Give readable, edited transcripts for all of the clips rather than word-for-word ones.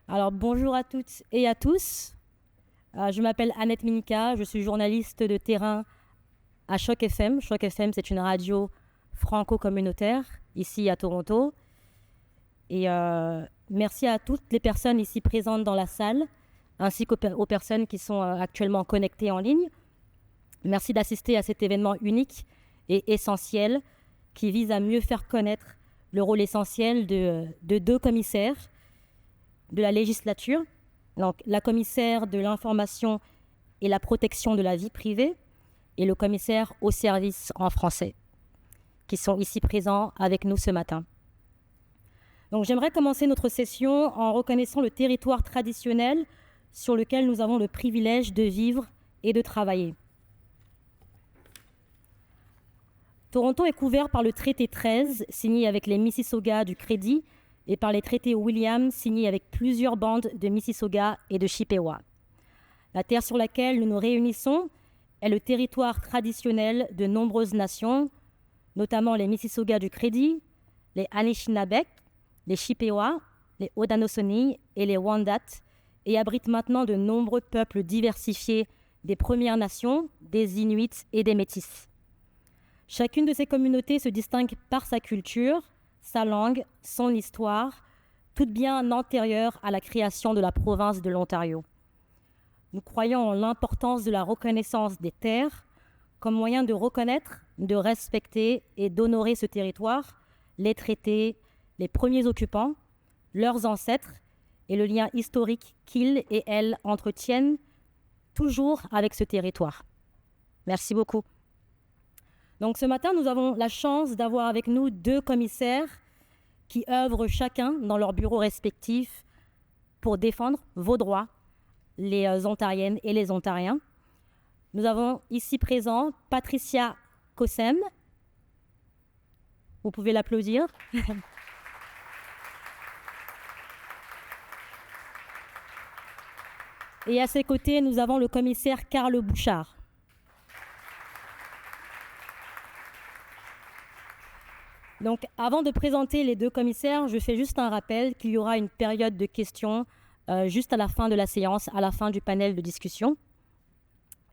Alors bonjour à toutes et à tous. Je m'appelle Annette Minika, je suis journaliste de terrain à Choc FM. Choc FM, c'est une radio franco-communautaire ici à Toronto. Et merci à toutes les personnes ici présentes dans la salle, ainsi qu'aux personnes qui sont actuellement connectées en ligne. Merci d'assister à cet événement unique et essentiel qui vise à mieux faire connaître le rôle essentiel de deux commissaires de la législature, donc la commissaire de l'information et la protection de la vie privée et le commissaire au service en français, qui sont ici présents avec nous ce matin. Donc j'aimerais commencer notre session en reconnaissant le territoire traditionnel sur lequel nous avons le privilège de vivre et de travailler. Toronto est couvert par le traité 13, signé avec les Mississauga du Crédit, et par les traités Williams signés avec plusieurs bandes de Mississauga et de Chippewa. La terre sur laquelle nous nous réunissons est le territoire traditionnel de nombreuses nations, notamment les Mississauga du Crédit, les Anishinabek, les Chippewa, les Haudenosaunee et les Wendat, et abrite maintenant de nombreux peuples diversifiés des Premières Nations, des Inuits et des Métis. Chacune de ces communautés se distingue par sa culture, sa langue, son histoire, toutes bien antérieures à la création de la province de l'Ontario. Nous croyons en l'importance de la reconnaissance des terres comme moyen de reconnaître, de respecter et d'honorer ce territoire, les traités, les premiers occupants, leurs ancêtres et le lien historique qu'ils et elles entretiennent toujours avec ce territoire. Merci beaucoup. Donc ce matin, nous avons la chance d'avoir avec nous deux commissaires qui œuvrent chacun dans leur bureau respectif pour défendre vos droits, les Ontariennes et les Ontariens. Nous avons ici présent Patricia Cossem. Vous pouvez l'applaudir. Et à ses côtés, nous avons le commissaire Carl Bouchard. Donc, avant de présenter les deux commissaires, je fais juste un rappel qu'il y aura une période de questions juste à la fin de la séance, à la fin du panel de discussion.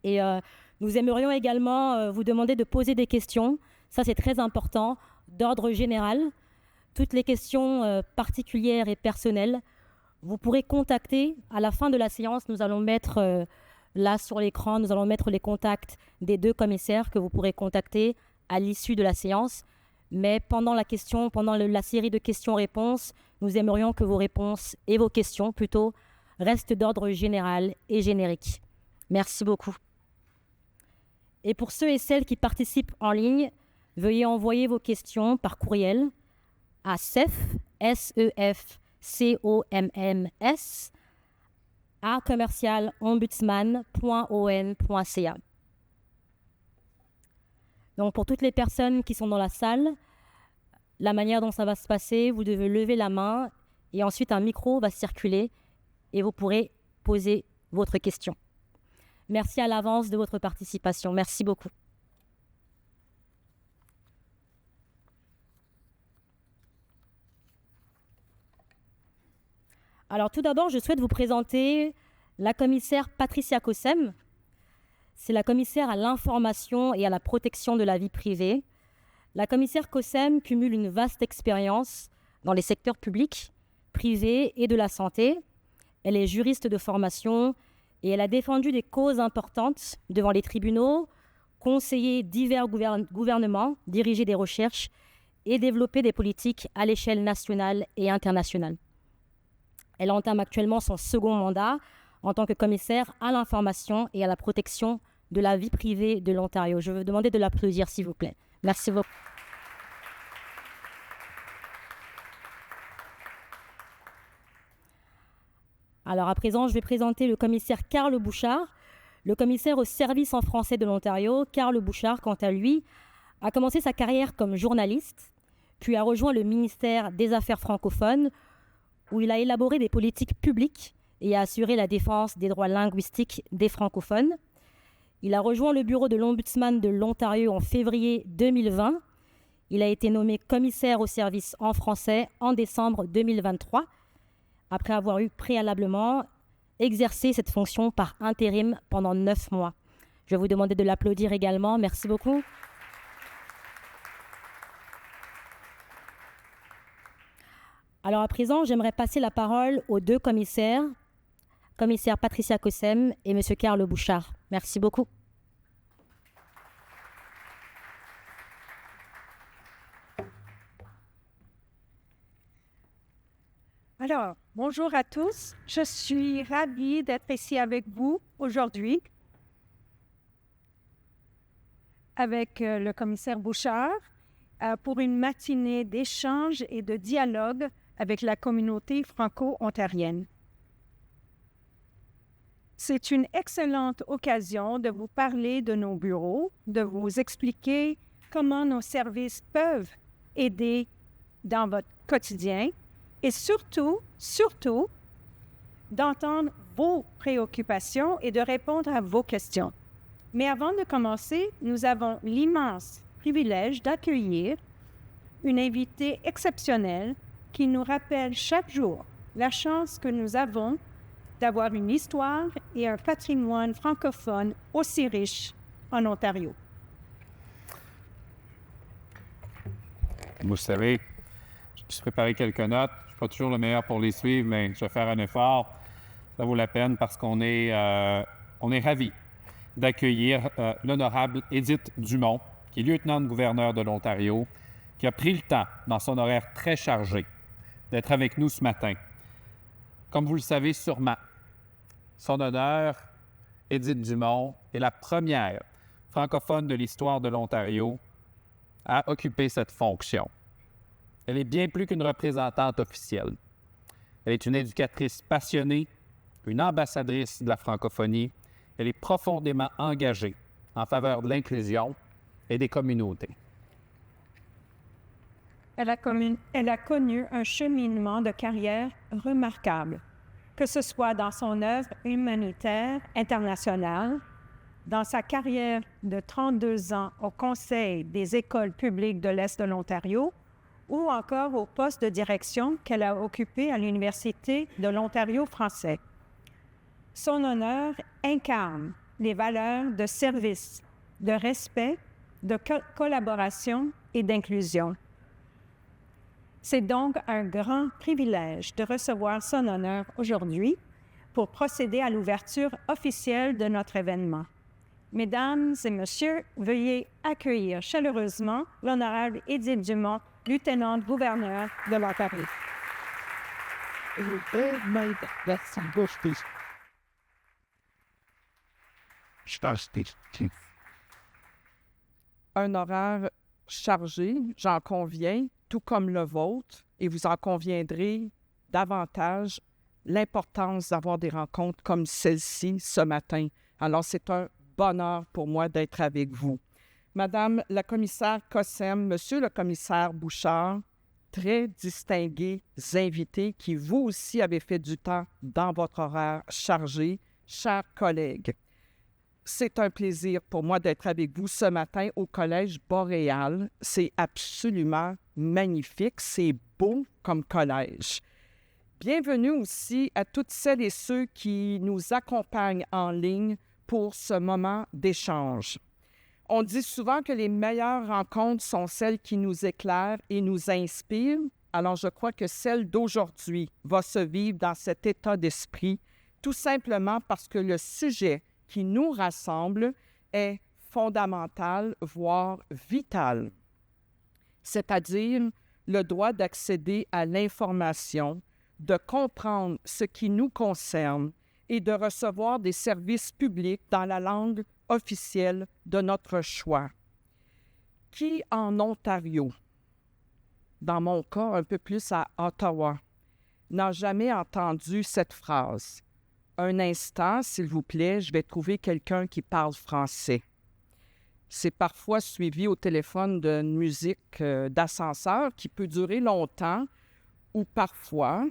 Et nous aimerions également vous demander de poser des questions. Ça, c'est très important, d'ordre général. Toutes les questions particulières et personnelles, vous pourrez contacter à la fin de la séance. Nous allons mettre là sur l'écran, nous allons mettre les contacts des deux commissaires que vous pourrez contacter à l'issue de la séance. Mais pendant la série de questions-réponses, nous aimerions que vos réponses et vos questions, plutôt, restent d'ordre général et générique. Merci beaucoup. Et pour ceux et celles qui participent en ligne, veuillez envoyer vos questions par courriel à CEF, SEFCOMMS, à commercialombudsman.on.ca. Donc, pour toutes les personnes qui sont dans la salle, la manière dont ça va se passer, vous devez lever la main et ensuite un micro va circuler et vous pourrez poser votre question. Merci à l'avance de votre participation. Merci beaucoup. Alors, tout d'abord, je souhaite vous présenter la commissaire Patricia Cossem. C'est la commissaire à l'information et à la protection de la vie privée. La commissaire Cossem cumule une vaste expérience dans les secteurs publics, privés et de la santé. Elle est juriste de formation et elle a défendu des causes importantes devant les tribunaux, conseillé divers gouvernements, dirigé des recherches et développé des politiques à l'échelle nationale et internationale. Elle entame actuellement son second mandat en tant que commissaire à l'information et à la protection de la vie privée de l'Ontario. Je veux demander de l'applaudir, s'il vous plaît. Merci beaucoup. Alors à présent, je vais présenter le commissaire Carl Bouchard, le commissaire au service en français de l'Ontario. Carl Bouchard, quant à lui, a commencé sa carrière comme journaliste, puis a rejoint le ministère des Affaires francophones, où il a élaboré des politiques publiques et a assuré la défense des droits linguistiques des francophones. Il a rejoint le bureau de l'Ombudsman de l'Ontario en février 2020. Il a été nommé commissaire au service en français en décembre 2023. après avoir eu préalablement exercé cette fonction par intérim pendant 9 mois. Je vais vous demander de l'applaudir également. Merci beaucoup. Alors à présent, j'aimerais passer la parole aux deux commissaires, commissaire Patricia Kossem et M. Karl Bouchard. Merci beaucoup. Alors, bonjour à tous. Je suis ravie d'être ici avec vous aujourd'hui, avec le commissaire Bouchard, pour une matinée d'échange et de dialogue avec la communauté franco-ontarienne. C'est une excellente occasion de vous parler de nos bureaux, de vous expliquer comment nos services peuvent aider dans votre quotidien et surtout, d'entendre vos préoccupations et de répondre à vos questions. Mais avant de commencer, nous avons l'immense privilège d'accueillir une invitée exceptionnelle qui nous rappelle chaque jour la chance que nous avons d'avoir une histoire et un patrimoine francophone aussi riche en Ontario. Vous savez, je me suis préparé quelques notes. Je ne suis pas toujours le meilleur pour les suivre, mais je vais faire un effort. Ça vaut la peine parce qu'on est ravis d'accueillir l'honorable Édith Dumont, qui est lieutenant-gouverneur de l'Ontario, qui a pris le temps, dans son horaire très chargé, d'être avec nous ce matin. Comme vous le savez sûrement, son honneur, Édith Dumont, est la première francophone de l'histoire de l'Ontario à occuper cette fonction. Elle est bien plus qu'une représentante officielle. Elle est une éducatrice passionnée, une ambassadrice de la francophonie. Elle est profondément engagée en faveur de l'inclusion et des communautés. Elle a connu un cheminement de carrière remarquable, que ce soit dans son œuvre humanitaire internationale, dans sa carrière de 32 ans au Conseil des écoles publiques de l'Est de l'Ontario ou encore au poste de direction qu'elle a occupé à l'Université de l'Ontario français. Son honneur incarne les valeurs de service, de respect, de collaboration et d'inclusion. C'est donc un grand privilège de recevoir son honneur aujourd'hui pour procéder à l'ouverture officielle de notre événement. Mesdames et messieurs, veuillez accueillir chaleureusement l'honorable Édith Dumont, lieutenant-gouverneur de l'Ontario. Un horaire chargé, j'en conviens, tout comme le vôtre, et vous en conviendrez davantage l'importance d'avoir des rencontres comme celle-ci ce matin. Alors, c'est un bonheur pour moi d'être avec vous. Madame la commissaire Kossem, Monsieur le commissaire Bouchard, très distingués invités qui, vous aussi, avez fait du temps dans votre horaire chargé, chers collègues. C'est un plaisir pour moi d'être avec vous ce matin au Collège Boréal. C'est absolument magnifique, c'est beau comme collège. Bienvenue aussi à toutes celles et ceux qui nous accompagnent en ligne pour ce moment d'échange. On dit souvent que les meilleures rencontres sont celles qui nous éclairent et nous inspirent. Alors, je crois que celle d'aujourd'hui va se vivre dans cet état d'esprit, tout simplement parce que le sujet qui nous rassemble est fondamental, voire vital, c'est-à-dire le droit d'accéder à l'information, de comprendre ce qui nous concerne et de recevoir des services publics dans la langue officielle de notre choix. Qui en Ontario, dans mon cas un peu plus à Ottawa, n'a jamais entendu cette phrase? Un instant, s'il vous plaît, je vais trouver quelqu'un qui parle français. C'est parfois suivi au téléphone d'une musique d'ascenseur qui peut durer longtemps ou parfois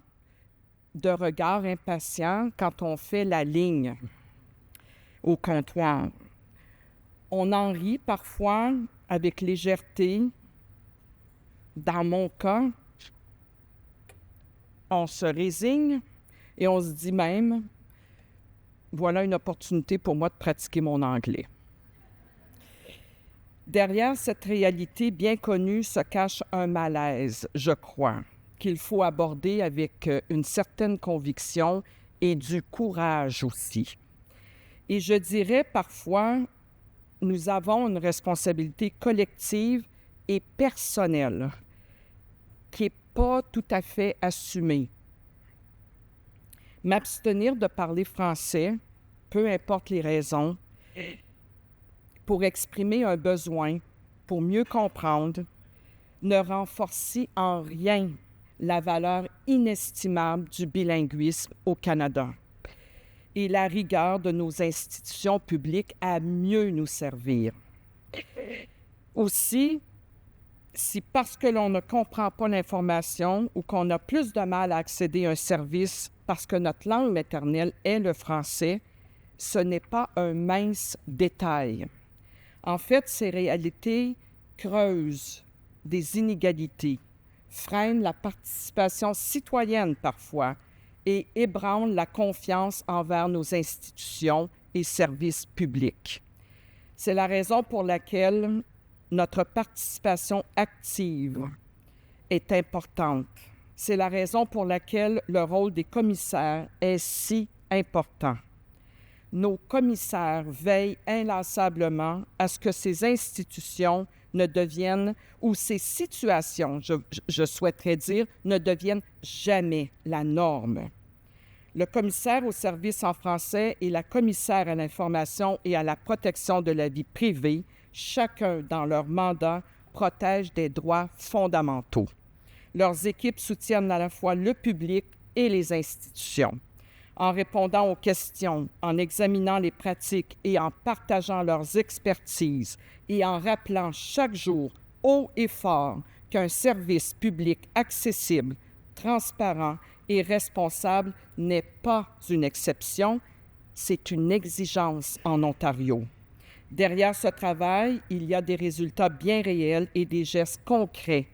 de regards impatients quand on fait la ligne au comptoir. On en rit parfois avec légèreté. Dans mon cas, on se résigne Et on se dit même, voilà une opportunité pour moi de pratiquer mon anglais. Derrière cette réalité bien connue se cache un malaise, je crois, qu'il faut aborder avec une certaine conviction et du courage aussi. Et je dirais parfois, nous avons une responsabilité collective et personnelle qui n'est pas tout à fait assumée. M'abstenir de parler français, peu importe les raisons, pour exprimer un besoin, pour mieux comprendre, ne renforce en rien la valeur inestimable du bilinguisme au Canada et la rigueur de nos institutions publiques à mieux nous servir. Aussi, si parce que l'on ne comprend pas l'information ou qu'on a plus de mal à accéder à un service parce que notre langue maternelle est le français, ce n'est pas un mince détail. En fait, ces réalités creusent des inégalités, freinent la participation citoyenne parfois et ébranlent la confiance envers nos institutions et services publics. C'est la raison pour laquelle notre participation active est importante. C'est la raison pour laquelle le rôle des commissaires est si important. Nos commissaires veillent inlassablement à ce que ces institutions ne deviennent, ou ces situations, je souhaiterais dire, ne deviennent jamais la norme. Le commissaire au service en français et la commissaire à l'information et à la protection de la vie privée, chacun dans leur mandat, protègent des droits fondamentaux. Leurs équipes soutiennent à la fois le public et les institutions. En répondant aux questions, en examinant les pratiques et en partageant leurs expertises et en rappelant chaque jour, haut et fort, qu'un service public accessible, transparent et responsable n'est pas une exception, c'est une exigence en Ontario. Derrière ce travail, il y a des résultats bien réels et des gestes concrets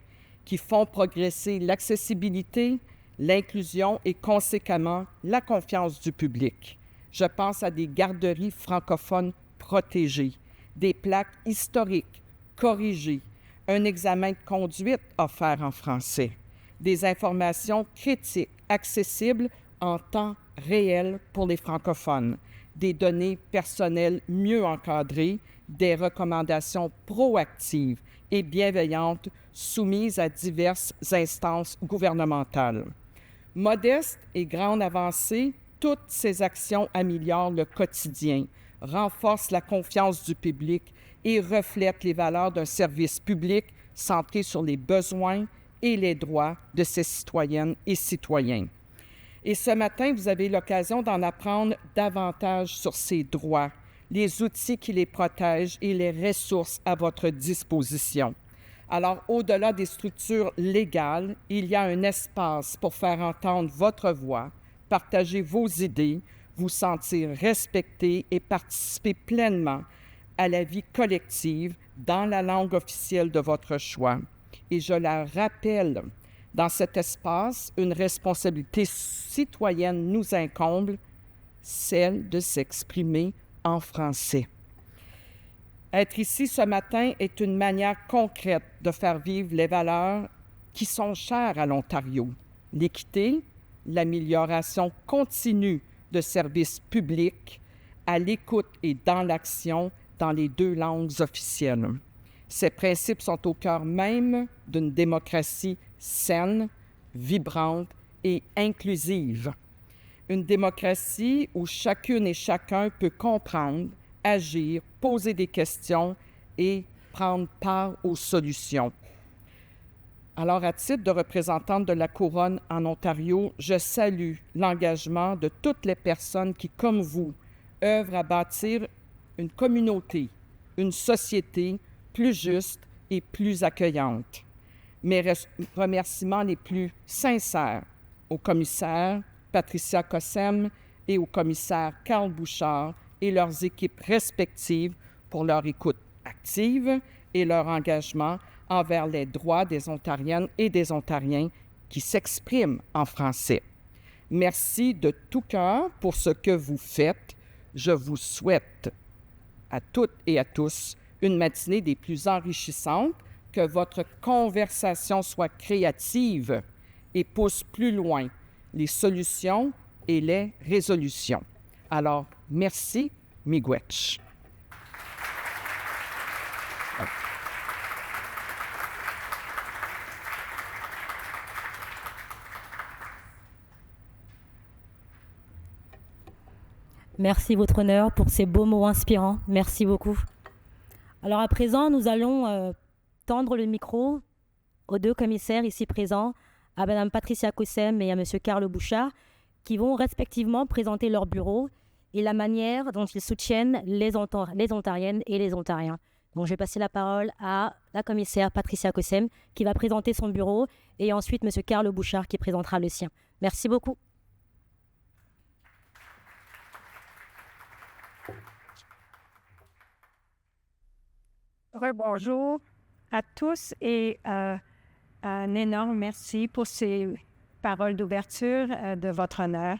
qui font progresser l'accessibilité, l'inclusion et conséquemment la confiance du public. Je pense à des garderies francophones protégées, des plaques historiques corrigées, un examen de conduite offert en français, des informations critiques accessibles en temps réel pour les francophones, des données personnelles mieux encadrées, des recommandations proactives et bienveillantes soumises à diverses instances gouvernementales. Modeste et grande avancée, toutes ces actions améliorent le quotidien, renforcent la confiance du public et reflètent les valeurs d'un service public centré sur les besoins et les droits de ses citoyennes et citoyens. Et ce matin, vous avez l'occasion d'en apprendre davantage sur ces droits, les outils qui les protègent et les ressources à votre disposition. Alors, au-delà des structures légales, il y a un espace pour faire entendre votre voix, partager vos idées, vous sentir respecté et participer pleinement à la vie collective dans la langue officielle de votre choix. Et je la rappelle, dans cet espace, une responsabilité citoyenne nous incombe, celle de s'exprimer en français. Être ici ce matin est une manière concrète de faire vivre les valeurs qui sont chères à l'Ontario. L'équité, l'amélioration continue de services publics, à l'écoute et dans l'action dans les 2 langues officielles. Ces principes sont au cœur même d'une démocratie saine, vibrante et inclusive. Une démocratie où chacune et chacun peut comprendre, agir, poser des questions et prendre part aux solutions. Alors, à titre de représentante de la Couronne en Ontario, je salue l'engagement de toutes les personnes qui, comme vous, œuvrent à bâtir une communauté, une société plus juste et plus accueillante. Mes remerciements les plus sincères au commissaire Patricia Cossem et au commissaire Carl Bouchard et leurs équipes respectives pour leur écoute active et leur engagement envers les droits des Ontariennes et des Ontariens qui s'expriment en français. Merci de tout cœur pour ce que vous faites. Je vous souhaite à toutes et à tous une matinée des plus enrichissantes, que votre conversation soit créative et pousse plus loin les solutions et les résolutions. Alors, merci, miigwech. Merci, Votre Honneur, pour ces beaux mots inspirants. Merci beaucoup. Alors à présent, nous allons tendre le micro aux deux commissaires ici présents, à Mme Patricia Cossem et à M. Carl Bouchard, qui vont respectivement présenter leur bureau et la manière dont ils soutiennent les Ontariennes et les Ontariens. Donc je vais passer la parole à la commissaire Patricia Cossem, qui va présenter son bureau, et ensuite M. Carl Bouchard qui présentera le sien. Merci beaucoup. Rebonjour à tous et un énorme merci pour ces paroles d'ouverture de votre honneur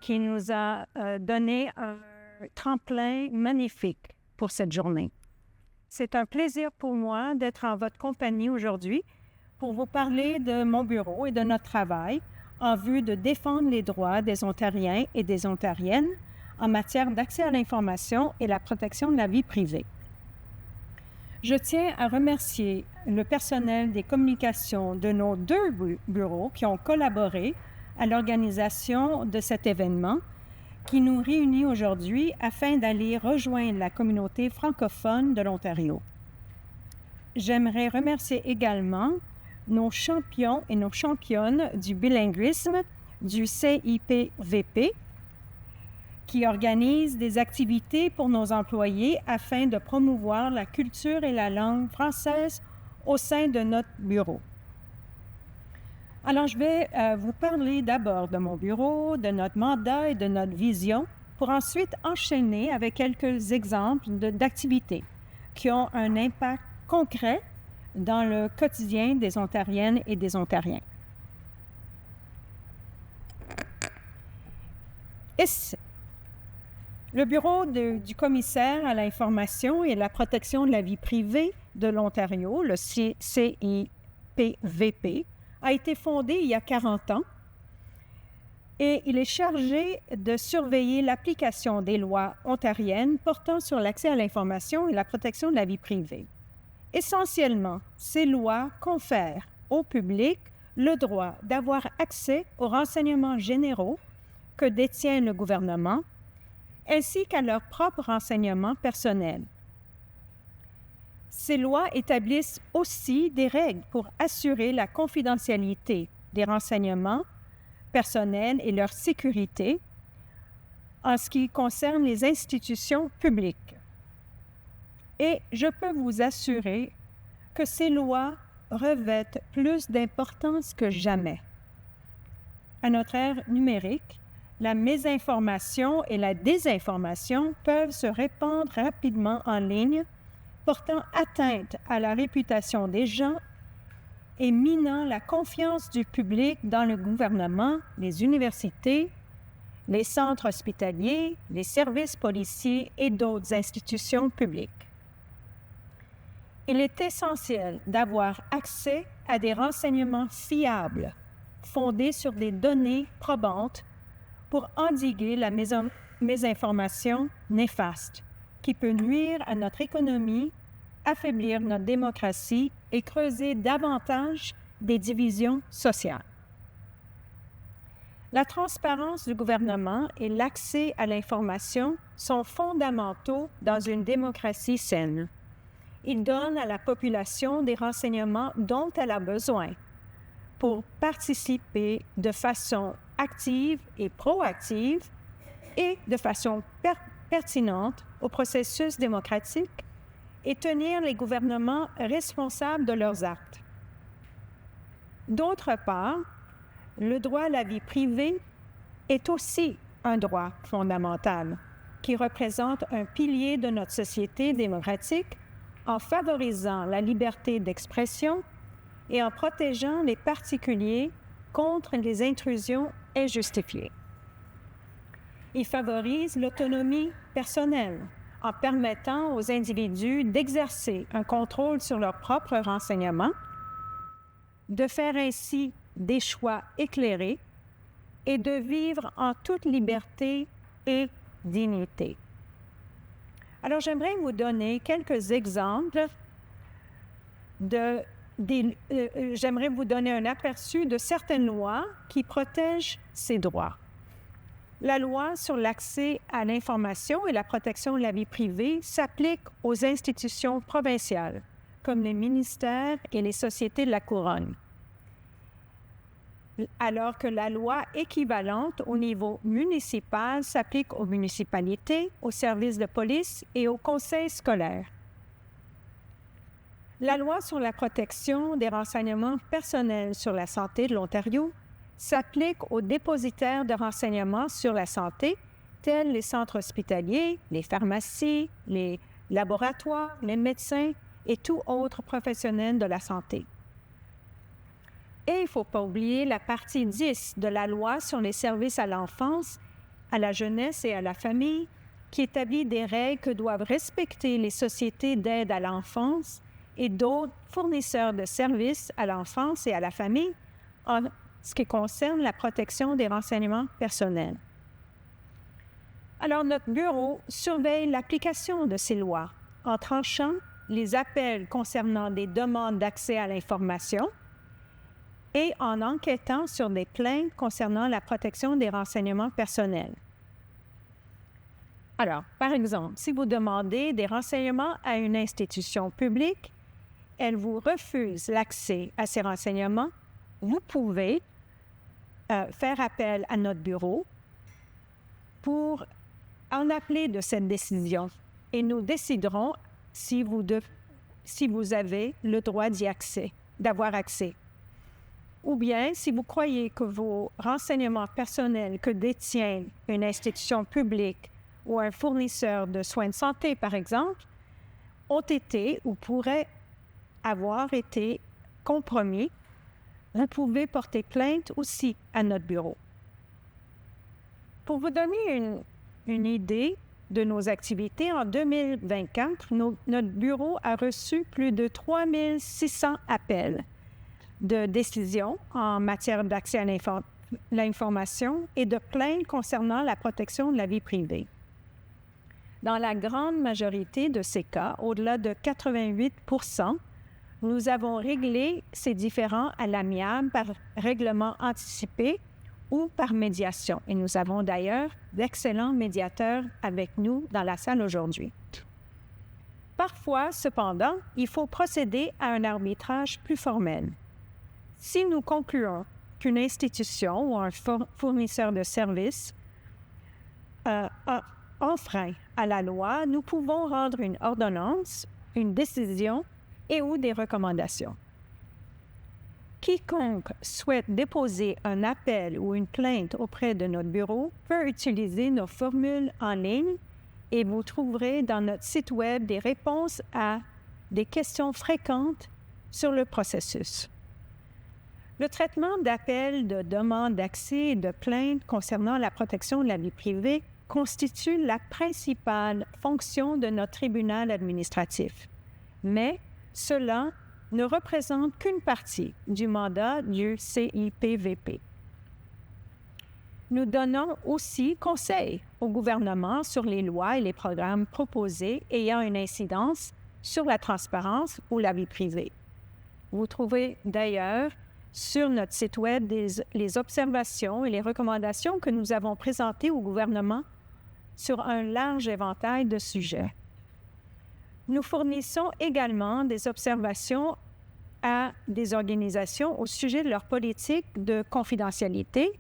qui nous a donné un tremplin magnifique pour cette journée. C'est un plaisir pour moi d'être en votre compagnie aujourd'hui pour vous parler de mon bureau et de notre travail en vue de défendre les droits des Ontariens et des Ontariennes en matière d'accès à l'information et la protection de la vie privée. Je tiens à remercier le personnel des communications de nos deux bureaux qui ont collaboré à l'organisation de cet événement qui nous réunit aujourd'hui afin d'aller rejoindre la communauté francophone de l'Ontario. J'aimerais remercier également nos champions et nos championnes du bilinguisme du CIPVP qui organise des activités pour nos employés afin de promouvoir la culture et la langue française au sein de notre bureau. Alors, je vais vous parler d'abord de mon bureau, de notre mandat et de notre vision, pour ensuite enchaîner avec quelques exemples d'activités qui ont un impact concret dans le quotidien des Ontariennes et des Ontariens. Le bureau du commissaire à l'information et à la protection de la vie privée de l'Ontario, le CIPVP, a été fondé il y a 40 ans et il est chargé de surveiller l'application des lois ontariennes portant sur l'accès à l'information et la protection de la vie privée. Essentiellement, ces lois confèrent au public le droit d'avoir accès aux renseignements généraux que détient le gouvernement, ainsi qu'à leurs propres renseignements personnels. Ces lois établissent aussi des règles pour assurer la confidentialité des renseignements personnels et leur sécurité en ce qui concerne les institutions publiques. Et je peux vous assurer que ces lois revêtent plus d'importance que jamais. À notre ère numérique, la mésinformation et la désinformation peuvent se répandre rapidement en ligne, portant atteinte à la réputation des gens et minant la confiance du public dans le gouvernement, les universités, les centres hospitaliers, les services policiers et d'autres institutions publiques. Il est essentiel d'avoir accès à des renseignements fiables, fondés sur des données probantes, pour endiguer la mésinformation néfaste qui peut nuire à notre économie, affaiblir notre démocratie et creuser davantage des divisions sociales. La transparence du gouvernement et l'accès à l'information sont fondamentaux dans une démocratie saine. Ils donnent à la population des renseignements dont elle a besoin pour participer de façon active et proactive et de façon pertinente au processus démocratique et tenir les gouvernements responsables de leurs actes. D'autre part, le droit à la vie privée est aussi un droit fondamental qui représente un pilier de notre société démocratique en favorisant la liberté d'expression et en protégeant les particuliers contre les intrusions injustifiée. Il favorise l'autonomie personnelle en permettant aux individus d'exercer un contrôle sur leurs propres renseignements, de faire ainsi des choix éclairés et de vivre en toute liberté et dignité. Alors, j'aimerais vous donner quelques exemples j'aimerais vous donner un aperçu de certaines lois qui protègent ces droits. La loi sur l'accès à l'information et la protection de la vie privée s'applique aux institutions provinciales, comme les ministères et les sociétés de la couronne, alors que la loi équivalente au niveau municipal s'applique aux municipalités, aux services de police et aux conseils scolaires. La loi sur la protection des renseignements personnels sur la santé de l'Ontario s'applique aux dépositaires de renseignements sur la santé, tels les centres hospitaliers, les pharmacies, les laboratoires, les médecins et tout autre professionnel de la santé. Et il ne faut pas oublier la partie 10 de la loi sur les services à l'enfance, à la jeunesse et à la famille, qui établit des règles que doivent respecter les sociétés d'aide à l'enfance et d'autres fournisseurs de services à l'enfance et à la famille en ce qui concerne la protection des renseignements personnels. Alors, notre bureau surveille l'application de ces lois en tranchant les appels concernant des demandes d'accès à l'information et en enquêtant sur des plaintes concernant la protection des renseignements personnels. Alors, par exemple, si vous demandez des renseignements à une institution publique, elle vous refuse l'accès à ces renseignements, vous pouvez faire appel à notre bureau pour en appeler de cette décision et nous déciderons si vous avez le droit d'avoir accès. Ou bien, si vous croyez que vos renseignements personnels que détient une institution publique ou un fournisseur de soins de santé, par exemple, ont été ou pourraient avoir été compromis, vous pouvez porter plainte aussi à notre bureau. Pour vous donner une idée de nos activités, en 2024, notre bureau a reçu plus de 3600 appels de décisions en matière d'accès à l'information et de plaintes concernant la protection de la vie privée. Dans la grande majorité de ces cas, au-delà de 88%, nous avons réglé ces différends à l'amiable par règlement anticipé ou par médiation. Et nous avons d'ailleurs d'excellents médiateurs avec nous dans la salle aujourd'hui. Parfois, cependant, il faut procéder à un arbitrage plus formel. Si nous concluons qu'une institution ou un fournisseur de services enfreint à la loi, nous pouvons rendre une ordonnance, une décision et ou des recommandations. Quiconque souhaite déposer un appel ou une plainte auprès de notre bureau peut utiliser nos formules en ligne et vous trouverez dans notre site Web des réponses à des questions fréquentes sur le processus. Le traitement d'appels, de demandes d'accès et de plaintes concernant la protection de la vie privée constitue la principale fonction de notre tribunal administratif. Mais cela ne représente qu'une partie du mandat du CIPVP. Nous donnons aussi conseil au gouvernement sur les lois et les programmes proposés ayant une incidence sur la transparence ou la vie privée. Vous trouvez d'ailleurs sur notre site Web les observations et les recommandations que nous avons présentées au gouvernement sur un large éventail de sujets. Nous fournissons également des observations à des organisations au sujet de leur politique de confidentialité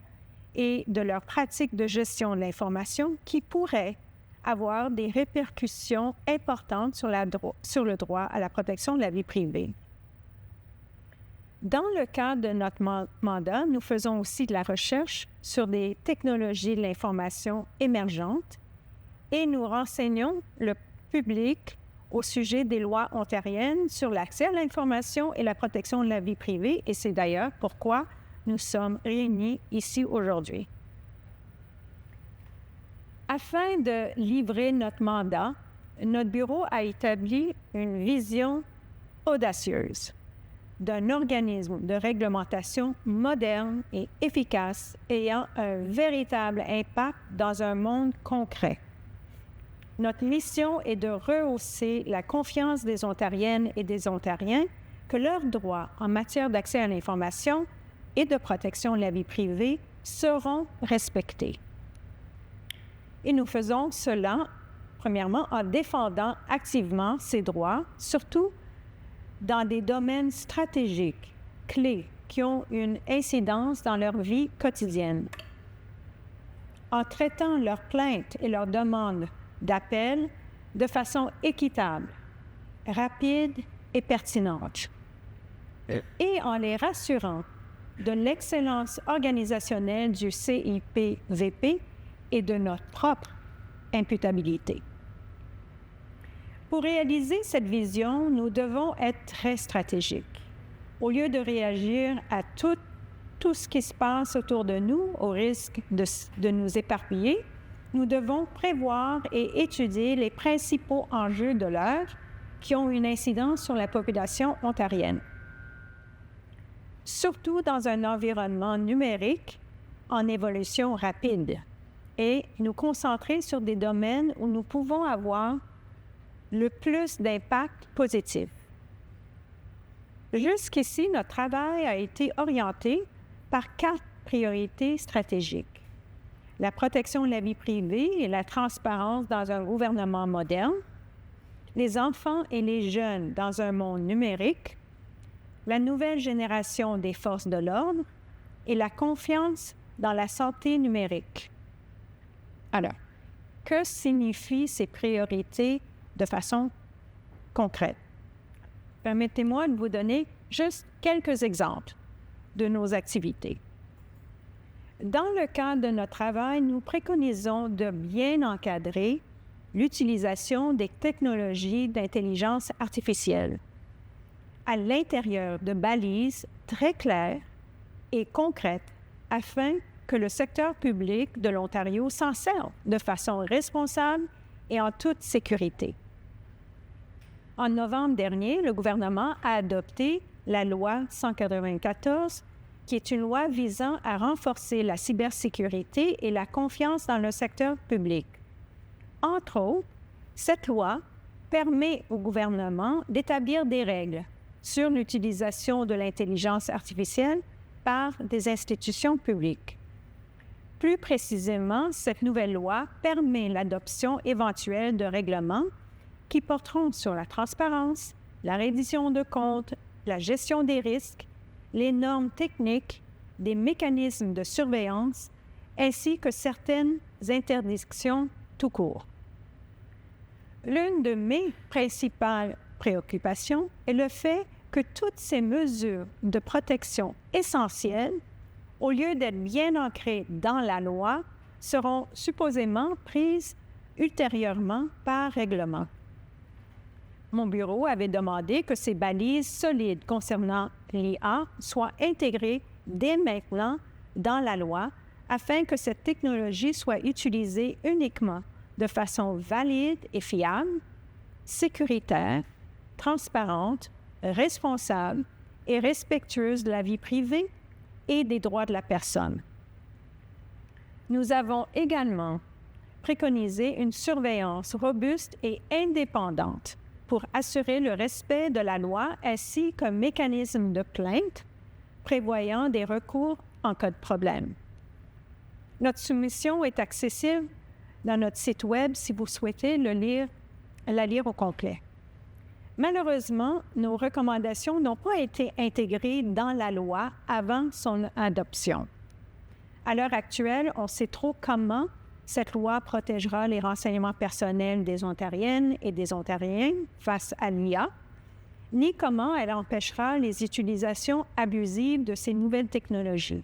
et de leur pratique de gestion de l'information qui pourraient avoir des répercussions importantes sur le droit à la protection de la vie privée. Dans le cadre de notre mandat, nous faisons aussi de la recherche sur des technologies de l'information émergentes et nous renseignons le public au sujet des lois ontariennes sur l'accès à l'information et la protection de la vie privée. Et c'est d'ailleurs pourquoi nous sommes réunis ici aujourd'hui. Afin de livrer notre mandat, notre bureau a établi une vision audacieuse d'un organisme de réglementation moderne et efficace ayant un véritable impact dans un monde concret. Notre mission est de rehausser la confiance des Ontariennes et des Ontariens que leurs droits en matière d'accès à l'information et de protection de la vie privée seront respectés. Et nous faisons cela, premièrement, en défendant activement ces droits, surtout dans des domaines stratégiques, clés, qui ont une incidence dans leur vie quotidienne. En traitant leurs plaintes et leurs demandes d'appel de façon équitable, rapide et pertinente, et en les rassurant de l'excellence organisationnelle du CIPVP et de notre propre imputabilité. Pour réaliser cette vision, nous devons être très stratégiques. Au lieu de réagir à tout ce qui se passe autour de nous, au risque de nous éparpiller, nous devons prévoir et étudier les principaux enjeux de l'heure qui ont une incidence sur la population ontarienne. Surtout dans un environnement numérique en évolution rapide, et nous concentrer sur des domaines où nous pouvons avoir le plus d'impact positif. Jusqu'ici, notre travail a été orienté par 4 priorités stratégiques. La protection de la vie privée et la transparence dans un gouvernement moderne, les enfants et les jeunes dans un monde numérique, la nouvelle génération des forces de l'ordre et la confiance dans la santé numérique. Alors, que signifient ces priorités de façon concrète? Permettez-moi de vous donner juste quelques exemples de nos activités. Dans le cadre de notre travail, nous préconisons de bien encadrer l'utilisation des technologies d'intelligence artificielle à l'intérieur de balises très claires et concrètes afin que le secteur public de l'Ontario s'en serve de façon responsable et en toute sécurité. En novembre dernier, le gouvernement a adopté la loi 194, qui est une loi visant à renforcer la cybersécurité et la confiance dans le secteur public. Entre autres, cette loi permet au gouvernement d'établir des règles sur l'utilisation de l'intelligence artificielle par des institutions publiques. Plus précisément, cette nouvelle loi permet l'adoption éventuelle de règlements qui porteront sur la transparence, la reddition de comptes, la gestion des risques, les normes techniques, des mécanismes de surveillance, ainsi que certaines interdictions tout court. L'une de mes principales préoccupations est le fait que toutes ces mesures de protection essentielles, au lieu d'être bien ancrées dans la loi, seront supposément prises ultérieurement par règlement. Mon bureau avait demandé que ces balises solides concernant l'IA soient intégrées dès maintenant dans la loi afin que cette technologie soit utilisée uniquement de façon valide et fiable, sécuritaire, transparente, responsable et respectueuse de la vie privée et des droits de la personne. Nous avons également préconisé une surveillance robuste et indépendante pour assurer le respect de la loi ainsi qu'un mécanisme de plainte prévoyant des recours en cas de problème. Notre soumission est accessible dans notre site Web si vous souhaitez la lire au complet. Malheureusement, nos recommandations n'ont pas été intégrées dans la loi avant son adoption. À l'heure actuelle, on sait trop comment cette loi protégera les renseignements personnels des Ontariennes et des Ontariens face à l'IA, ni comment elle empêchera les utilisations abusives de ces nouvelles technologies.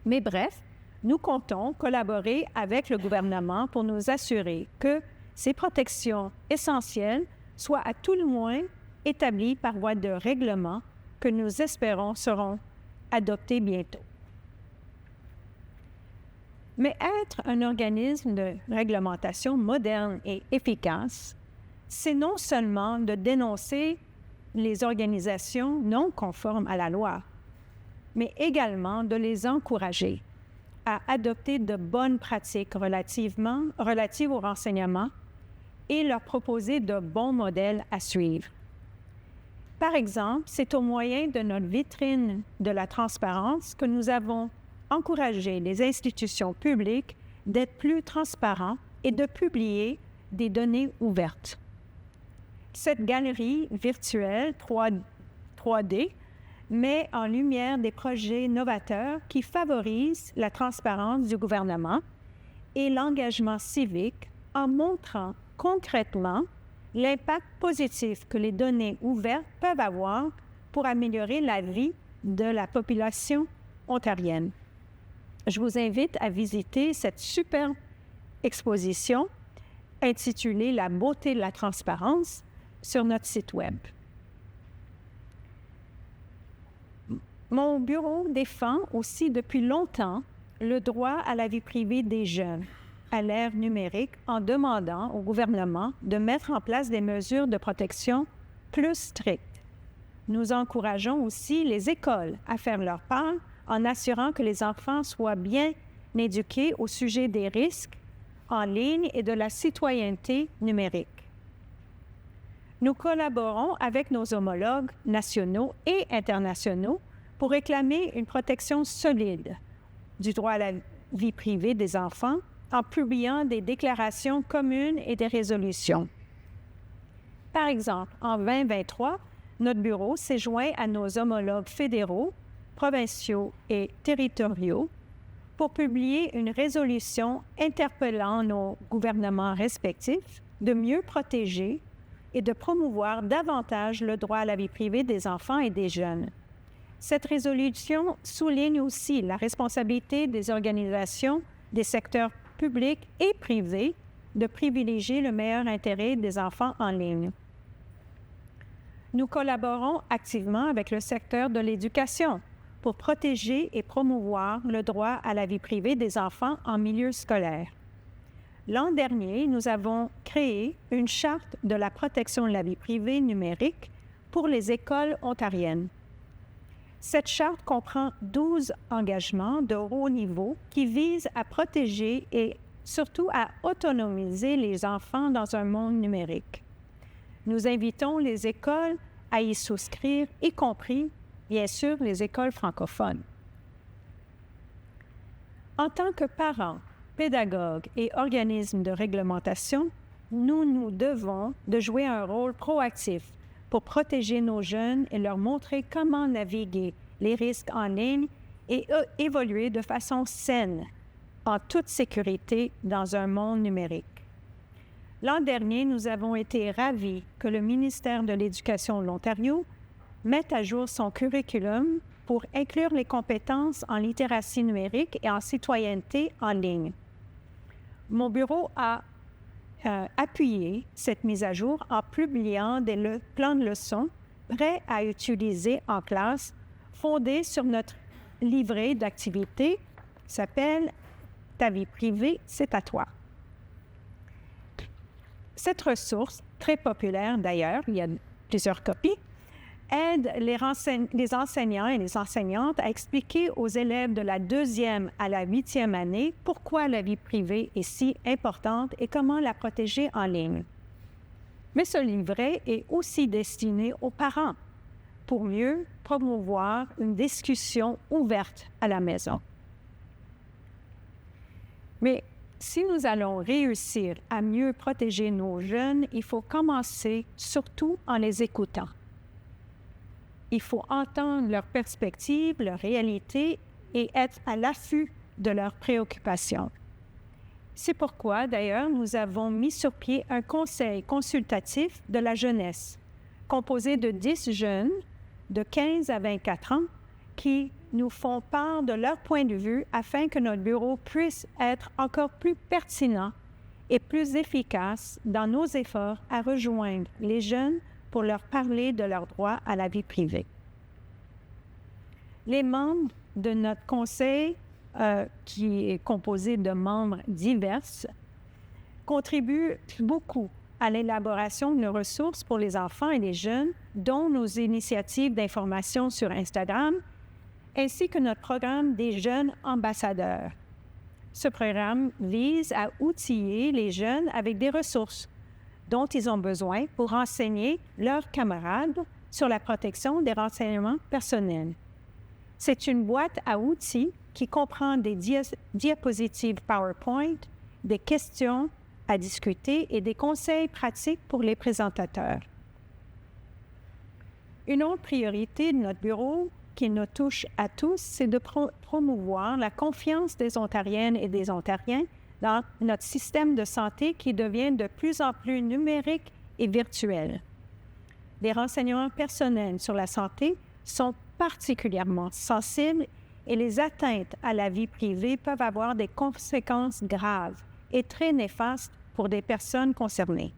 Mais bref, nous comptons collaborer avec le gouvernement pour nous assurer que ces protections essentielles soient à tout le moins établies par voie de règlement que nous espérons seront adoptée bientôt. Mais être un organisme de réglementation moderne et efficace, c'est non seulement de dénoncer les organisations non conformes à la loi, mais également de les encourager à adopter de bonnes pratiques relatives au renseignement et leur proposer de bons modèles à suivre. Par exemple, c'est au moyen de notre vitrine de la transparence que nous avons encouragé les institutions publiques d'être plus transparents et de publier des données ouvertes. Cette galerie virtuelle 3D met en lumière des projets novateurs qui favorisent la transparence du gouvernement et l'engagement civique en montrant concrètement l'impact positif que les données ouvertes peuvent avoir pour améliorer la vie de la population ontarienne. Je vous invite à visiter cette superbe exposition intitulée « La beauté de la transparence » sur notre site Web. Mon bureau défend aussi depuis longtemps le droit à la vie privée des jeunes à l'ère numérique en demandant au gouvernement de mettre en place des mesures de protection plus strictes. Nous encourageons aussi les écoles à faire leur part en assurant que les enfants soient bien éduqués au sujet des risques en ligne et de la citoyenneté numérique. Nous collaborons avec nos homologues nationaux et internationaux pour réclamer une protection solide du droit à la vie privée des enfants en publiant des déclarations communes et des résolutions. Par exemple, en 2023, notre bureau s'est joint à nos homologues fédéraux, provinciaux et territoriaux pour publier une résolution interpellant nos gouvernements respectifs de mieux protéger et de promouvoir davantage le droit à la vie privée des enfants et des jeunes. Cette résolution souligne aussi la responsabilité des organisations des secteurs publics et privés de privilégier le meilleur intérêt des enfants en ligne. Nous collaborons activement avec le secteur de l'éducation pour protéger et promouvoir le droit à la vie privée des enfants en milieu scolaire. L'an dernier, nous avons créé une charte de la protection de la vie privée numérique pour les écoles ontariennes. Cette charte comprend 12 engagements de haut niveau qui visent à protéger et surtout à autonomiser les enfants dans un monde numérique. Nous invitons les écoles à y souscrire, y compris, bien sûr, les écoles francophones. En tant que parents, pédagogues et organismes de réglementation, nous devons de jouer un rôle proactif pour protéger nos jeunes et leur montrer comment naviguer les risques en ligne et évoluer de façon saine, en toute sécurité, dans un monde numérique. L'an dernier, nous avons été ravis que le ministère de l'Éducation de l'Ontario mette à jour son curriculum pour inclure les compétences en littératie numérique et en citoyenneté en ligne. Mon bureau a appuyé cette mise à jour en publiant des plans de leçons prêts à utiliser en classe, fondés sur notre livret d'activités qui s'appelle « Ta vie privée, c'est à toi ». Cette ressource, très populaire d'ailleurs, il y a plusieurs copies, aide les enseignants et les enseignantes à expliquer aux élèves de la 2e à la 8e année pourquoi la vie privée est si importante et comment la protéger en ligne. Mais ce livret est aussi destiné aux parents pour mieux promouvoir une discussion ouverte à la maison. Mais si nous allons réussir à mieux protéger nos jeunes, il faut commencer surtout en les écoutant. Il faut entendre leurs perspectives, leurs réalités et être à l'affût de leurs préoccupations. C'est pourquoi, d'ailleurs, nous avons mis sur pied un conseil consultatif de la jeunesse, composé de 10 jeunes de 15 à 24 ans qui nous font part de leur point de vue afin que notre bureau puisse être encore plus pertinent et plus efficace dans nos efforts à rejoindre les jeunes pour leur parler de leur droit à la vie privée. Les membres de notre conseil, qui est composé de membres divers, contribuent beaucoup à l'élaboration de ressources pour les enfants et les jeunes, dont nos initiatives d'information sur Instagram, ainsi que notre programme des jeunes ambassadeurs. Ce programme vise à outiller les jeunes avec des ressources dont ils ont besoin pour renseigner leurs camarades sur la protection des renseignements personnels. C'est une boîte à outils qui comprend des diapositives PowerPoint, des questions à discuter et des conseils pratiques pour les présentateurs. Une autre priorité de notre bureau qui nous touche à tous, c'est de promouvoir la confiance des Ontariennes et des Ontariens dans notre système de santé qui devient de plus en plus numérique et virtuel. Les renseignements personnels sur la santé sont particulièrement sensibles et les atteintes à la vie privée peuvent avoir des conséquences graves et très néfastes pour des personnes concernées.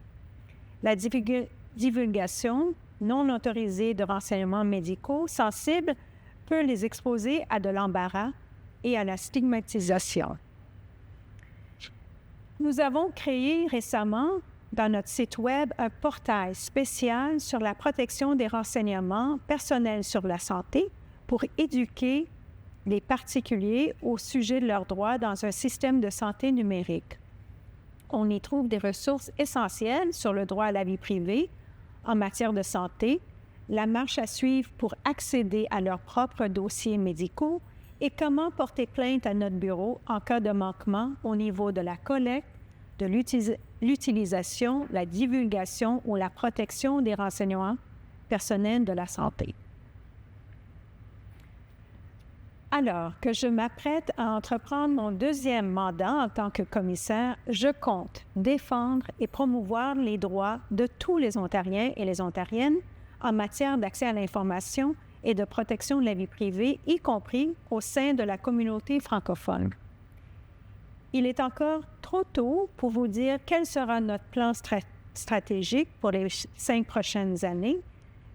La divulgation non autorisée de renseignements médicaux sensibles peut les exposer à de l'embarras et à la stigmatisation. Nous avons créé récemment dans notre site Web un portail spécial sur la protection des renseignements personnels sur la santé pour éduquer les particuliers au sujet de leurs droits dans un système de santé numérique. On y trouve des ressources essentielles sur le droit à la vie privée en matière de santé, la marche à suivre pour accéder à leurs propres dossiers médicaux et comment porter plainte à notre bureau en cas de manquement au niveau de la collecte, de l'utilisation, la divulgation ou la protection des renseignements personnels de la santé. Alors que je m'apprête à entreprendre mon deuxième mandat en tant que commissaire, je compte défendre et promouvoir les droits de tous les Ontariens et les Ontariennes en matière d'accès à l'information et de protection de la vie privée, y compris au sein de la communauté francophone. Il est encore trop tôt pour vous dire quel sera notre plan stratégique pour les 5 prochaines années,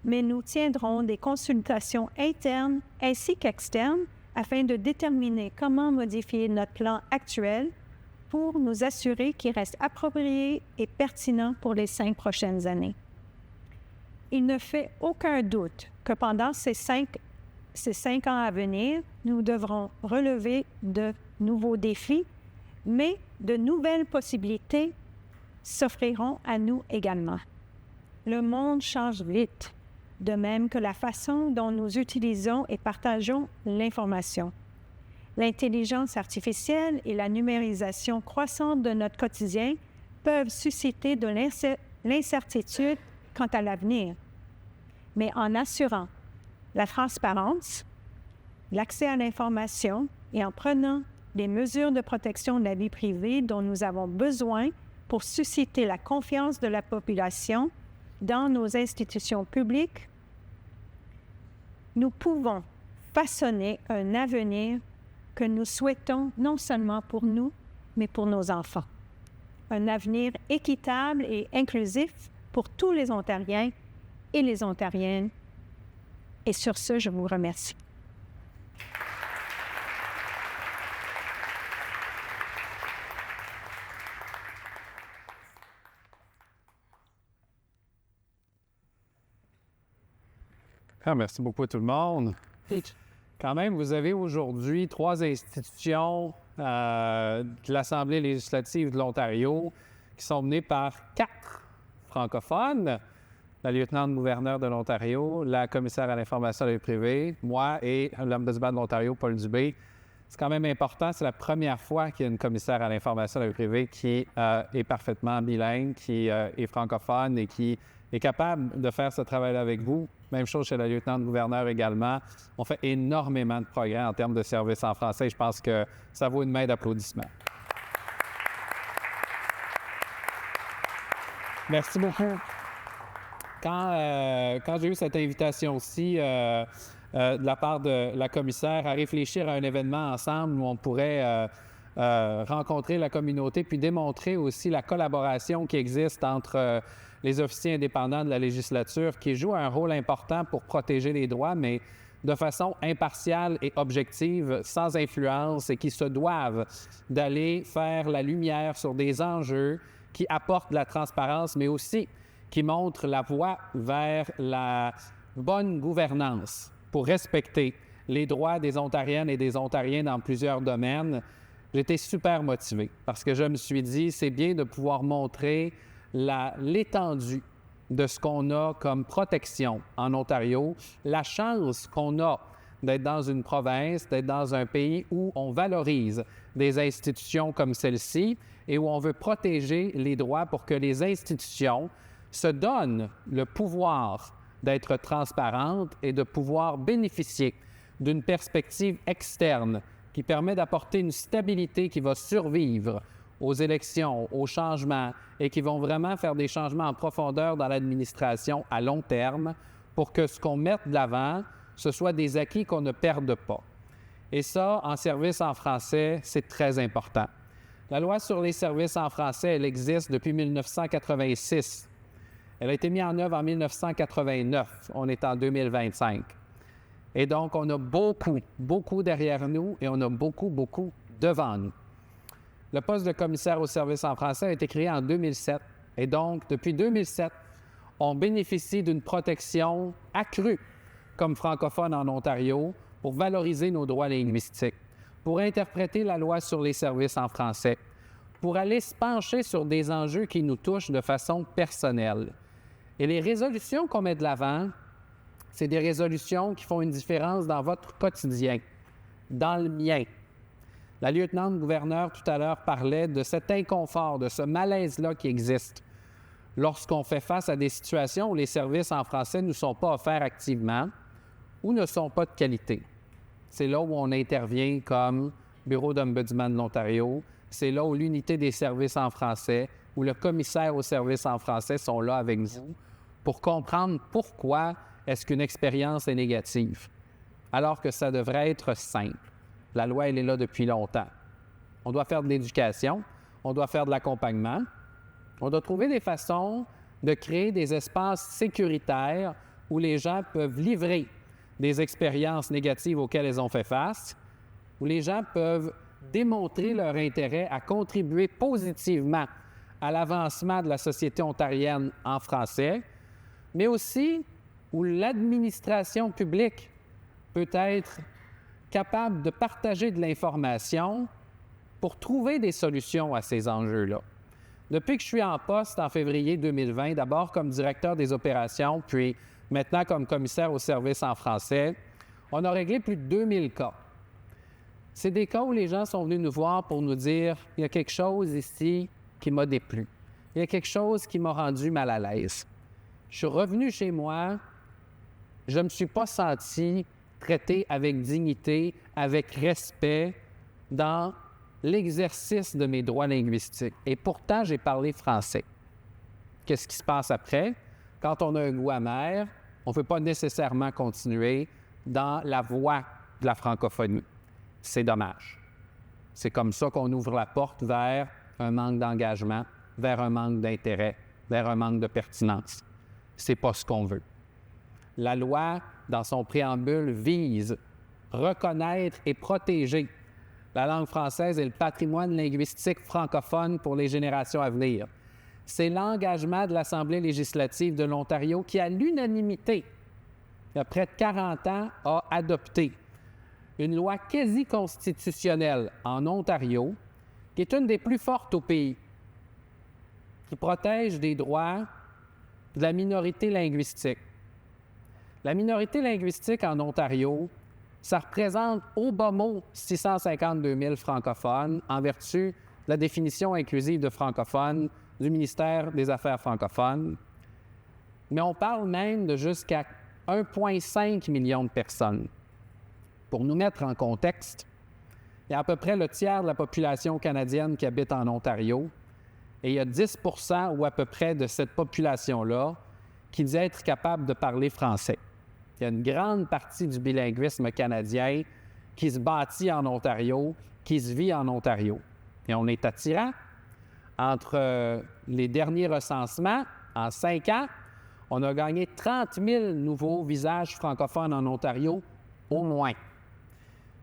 mais nous tiendrons des consultations internes ainsi qu'externes afin de déterminer comment modifier notre plan actuel pour nous assurer qu'il reste approprié et pertinent pour les 5 prochaines années. Il ne fait aucun doute que pendant ces 5 ans à venir, nous devrons relever de nouveaux défis, mais de nouvelles possibilités s'offriront à nous également. Le monde change vite, de même que la façon dont nous utilisons et partageons l'information. L'intelligence artificielle et la numérisation croissante de notre quotidien peuvent susciter de l'incertitude quant à l'avenir. Mais en assurant la transparence, l'accès à l'information et en prenant les mesures de protection de la vie privée dont nous avons besoin pour susciter la confiance de la population dans nos institutions publiques, nous pouvons façonner un avenir que nous souhaitons non seulement pour nous, mais pour nos enfants. Un avenir équitable et inclusif pour tous les Ontariens et les Ontariennes. Et sur ce, je vous remercie. Merci beaucoup à tout le monde. Quand même, vous avez aujourd'hui 3 institutions de l'Assemblée législative de l'Ontario qui sont menées par 4 francophones, la lieutenant-gouverneur de l'Ontario, la commissaire à l'information de la vie privée, moi et l'ombudsman de l'Ontario, Paul Dubé. C'est quand même important, c'est la première fois qu'il y a une commissaire à l'information de la vie privée qui est parfaitement bilingue, qui est francophone et qui est capable de faire ce travail avec vous. Même chose chez la lieutenant-gouverneur également. On fait énormément de progrès en termes de services en français. Je pense que ça vaut une main d'applaudissement. Merci beaucoup. Quand j'ai eu cette invitation-ci de la part de la commissaire à réfléchir à un événement ensemble où on pourrait rencontrer la communauté puis démontrer aussi la collaboration qui existe entre les officiers indépendants de la législature qui jouent un rôle important pour protéger les droits, mais de façon impartiale et objective, sans influence, et qui se doivent d'aller faire la lumière sur des enjeux qui apportent de la transparence, mais aussi qui montrent la voie vers la bonne gouvernance pour respecter les droits des Ontariennes et des Ontariens dans plusieurs domaines. J'étais super motivé parce que je me suis dit, c'est bien de pouvoir montrer l'étendue de ce qu'on a comme protection en Ontario, la chance qu'on a d'être dans une province, d'être dans un pays où on valorise des institutions comme celle-ci et où on veut protéger les droits pour que les institutions se donnent le pouvoir d'être transparentes et de pouvoir bénéficier d'une perspective externe qui permet d'apporter une stabilité qui va survivre aux élections, aux changements et qui vont vraiment faire des changements en profondeur dans l'administration à long terme pour que ce qu'on mette de l'avant, ce soit des acquis qu'on ne perde pas. Et ça, en service en français, c'est très important. La loi sur les services en français, elle existe depuis 1986. Elle a été mise en œuvre en 1989. On est en 2025. Et donc, on a beaucoup derrière nous et on a beaucoup devant nous. Le poste de commissaire au service en français a été créé en 2007. Et donc, depuis 2007, on bénéficie d'une protection accrue comme francophone en Ontario pour valoriser nos droits linguistiques, pour interpréter la loi sur les services en français, pour aller se pencher sur des enjeux qui nous touchent de façon personnelle. Et les résolutions qu'on met de l'avant, c'est des résolutions qui font une différence dans votre quotidien, dans le mien. La lieutenant-gouverneur tout à l'heure parlait de cet inconfort, de ce malaise-là qui existe lorsqu'on fait face à des situations où les services en français ne sont pas offerts activement ou ne sont pas de qualité. C'est là où on intervient comme Bureau d'Ombudsman de l'Ontario, c'est là où l'unité des services en français ou le commissaire aux services en français sont là avec vous pour comprendre pourquoi est-ce qu'une expérience est négative, alors que ça devrait être simple. La loi, elle est là depuis longtemps. On doit faire de l'éducation, on doit faire de l'accompagnement, on doit trouver des façons de créer des espaces sécuritaires où les gens peuvent livrer des expériences négatives auxquelles ils ont fait face, où les gens peuvent démontrer leur intérêt à contribuer positivement à l'avancement de la société ontarienne en français, mais aussi où l'administration publique peut être capable de partager de l'information pour trouver des solutions à ces enjeux-là. Depuis que je suis en poste en février 2020, d'abord comme directeur des opérations, puis maintenant comme commissaire aux services en français, on a réglé plus de 2000 cas. C'est des cas où les gens sont venus nous voir pour nous dire « il y a quelque chose ici qui m'a déplu. Il y a quelque chose qui m'a rendu mal à l'aise. » Je suis revenu chez moi, je ne me suis pas senti traité avec dignité, avec respect dans l'exercice de mes droits linguistiques. Et pourtant, j'ai parlé français. Qu'est-ce qui se passe après? Quand on a un goût amer, on ne peut pas nécessairement continuer dans la voie de la francophonie. C'est dommage. C'est comme ça qu'on ouvre la porte vers un manque d'engagement, vers un manque d'intérêt, vers un manque de pertinence. C'est pas ce qu'on veut. La loi, dans son préambule, vise reconnaître et protéger la langue française et le patrimoine linguistique francophone pour les générations à venir. C'est l'engagement de l'Assemblée législative de l'Ontario qui, à l'unanimité, il y a près de 40 ans, a adopté une loi quasi-constitutionnelle en Ontario, qui est une des plus fortes au pays, qui protège des droits de la minorité linguistique. La minorité linguistique en Ontario, ça représente au bas mot 652 000 francophones en vertu de la définition inclusive de francophone du ministère des Affaires francophones. Mais on parle même de jusqu'à 1,5 million de personnes. Pour nous mettre en contexte, il y a à peu près le tiers de la population canadienne qui habite en Ontario et il y a 10 % ou à peu près de cette population-là qui dit être capable de parler français. Il y a une grande partie du bilinguisme canadien qui se bâtit en Ontario, qui se vit en Ontario. Et on est attirant. Entre les derniers recensements, en 5 ans, on a gagné 30 000 nouveaux visages francophones en Ontario Au moins.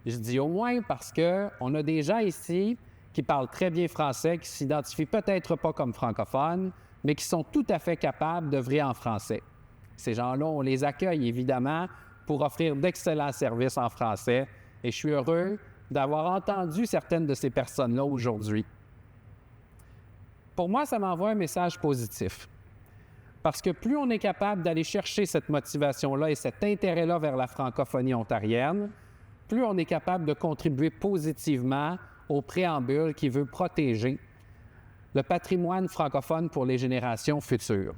Je dis au moins parce qu'on a des gens ici qui parlent très bien français, qui s'identifient peut-être pas comme francophones, mais qui sont tout à fait capables d'œuvrer en français. Ces gens-là, on les accueille évidemment pour offrir d'excellents services en français et je suis heureux d'avoir entendu certaines de ces personnes-là aujourd'hui. Pour moi, ça m'envoie un message positif. Parce que plus on est capable d'aller chercher cette motivation-là et cet intérêt-là vers la francophonie ontarienne, plus on est capable de contribuer positivement au préambule qui veut protéger le patrimoine francophone pour les générations futures.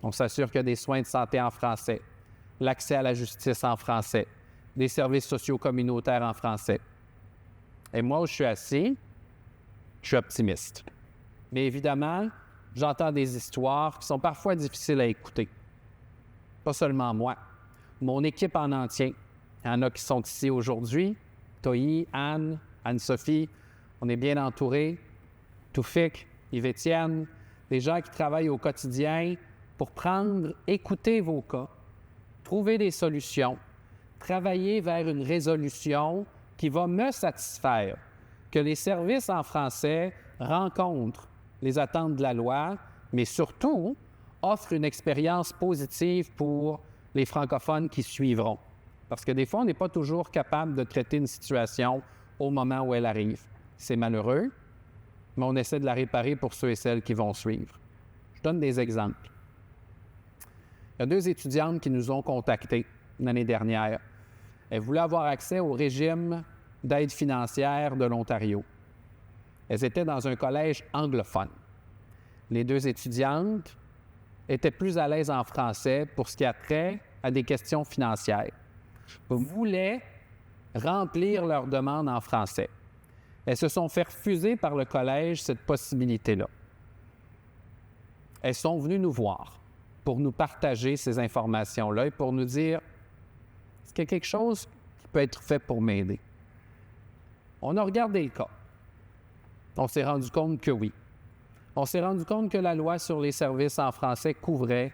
On s'assure qu'il y a des soins de santé en français, l'accès à la justice en français, des services sociaux communautaires en français. Et moi, où je suis assis, je suis optimiste. Mais évidemment, j'entends des histoires qui sont parfois difficiles à écouter. Pas seulement moi, mon équipe en entier. Il y en a qui sont ici aujourd'hui. Toyi, Anne, Anne-Sophie, on est bien entourés. Toufik, Yves-Étienne, des gens qui travaillent au quotidien pour écouter vos cas, trouver des solutions, travailler vers une résolution qui va me satisfaire, que les services en français rencontrent les attentes de la loi, mais surtout offrent une expérience positive pour les francophones qui suivront. Parce que des fois, on n'est pas toujours capable de traiter une situation au moment où elle arrive. C'est malheureux, mais on essaie de la réparer pour ceux et celles qui vont suivre. Je donne des exemples. Il y a 2 étudiantes qui nous ont contactés l'année dernière. Elles voulaient avoir accès au régime d'aide financière de l'Ontario. Elles étaient dans un collège anglophone. Les 2 étudiantes étaient plus à l'aise en français pour ce qui a trait à des questions financières. Voulaient remplir leur demande en français. Elles se sont fait refuser par le collège cette possibilité-là. Elles sont venues nous voir pour nous partager ces informations-là et pour nous dire est-ce qu'il y a quelque chose qui peut être fait pour m'aider? On a regardé le cas. On s'est rendu compte que oui. On s'est rendu compte que la loi sur les services en français couvrait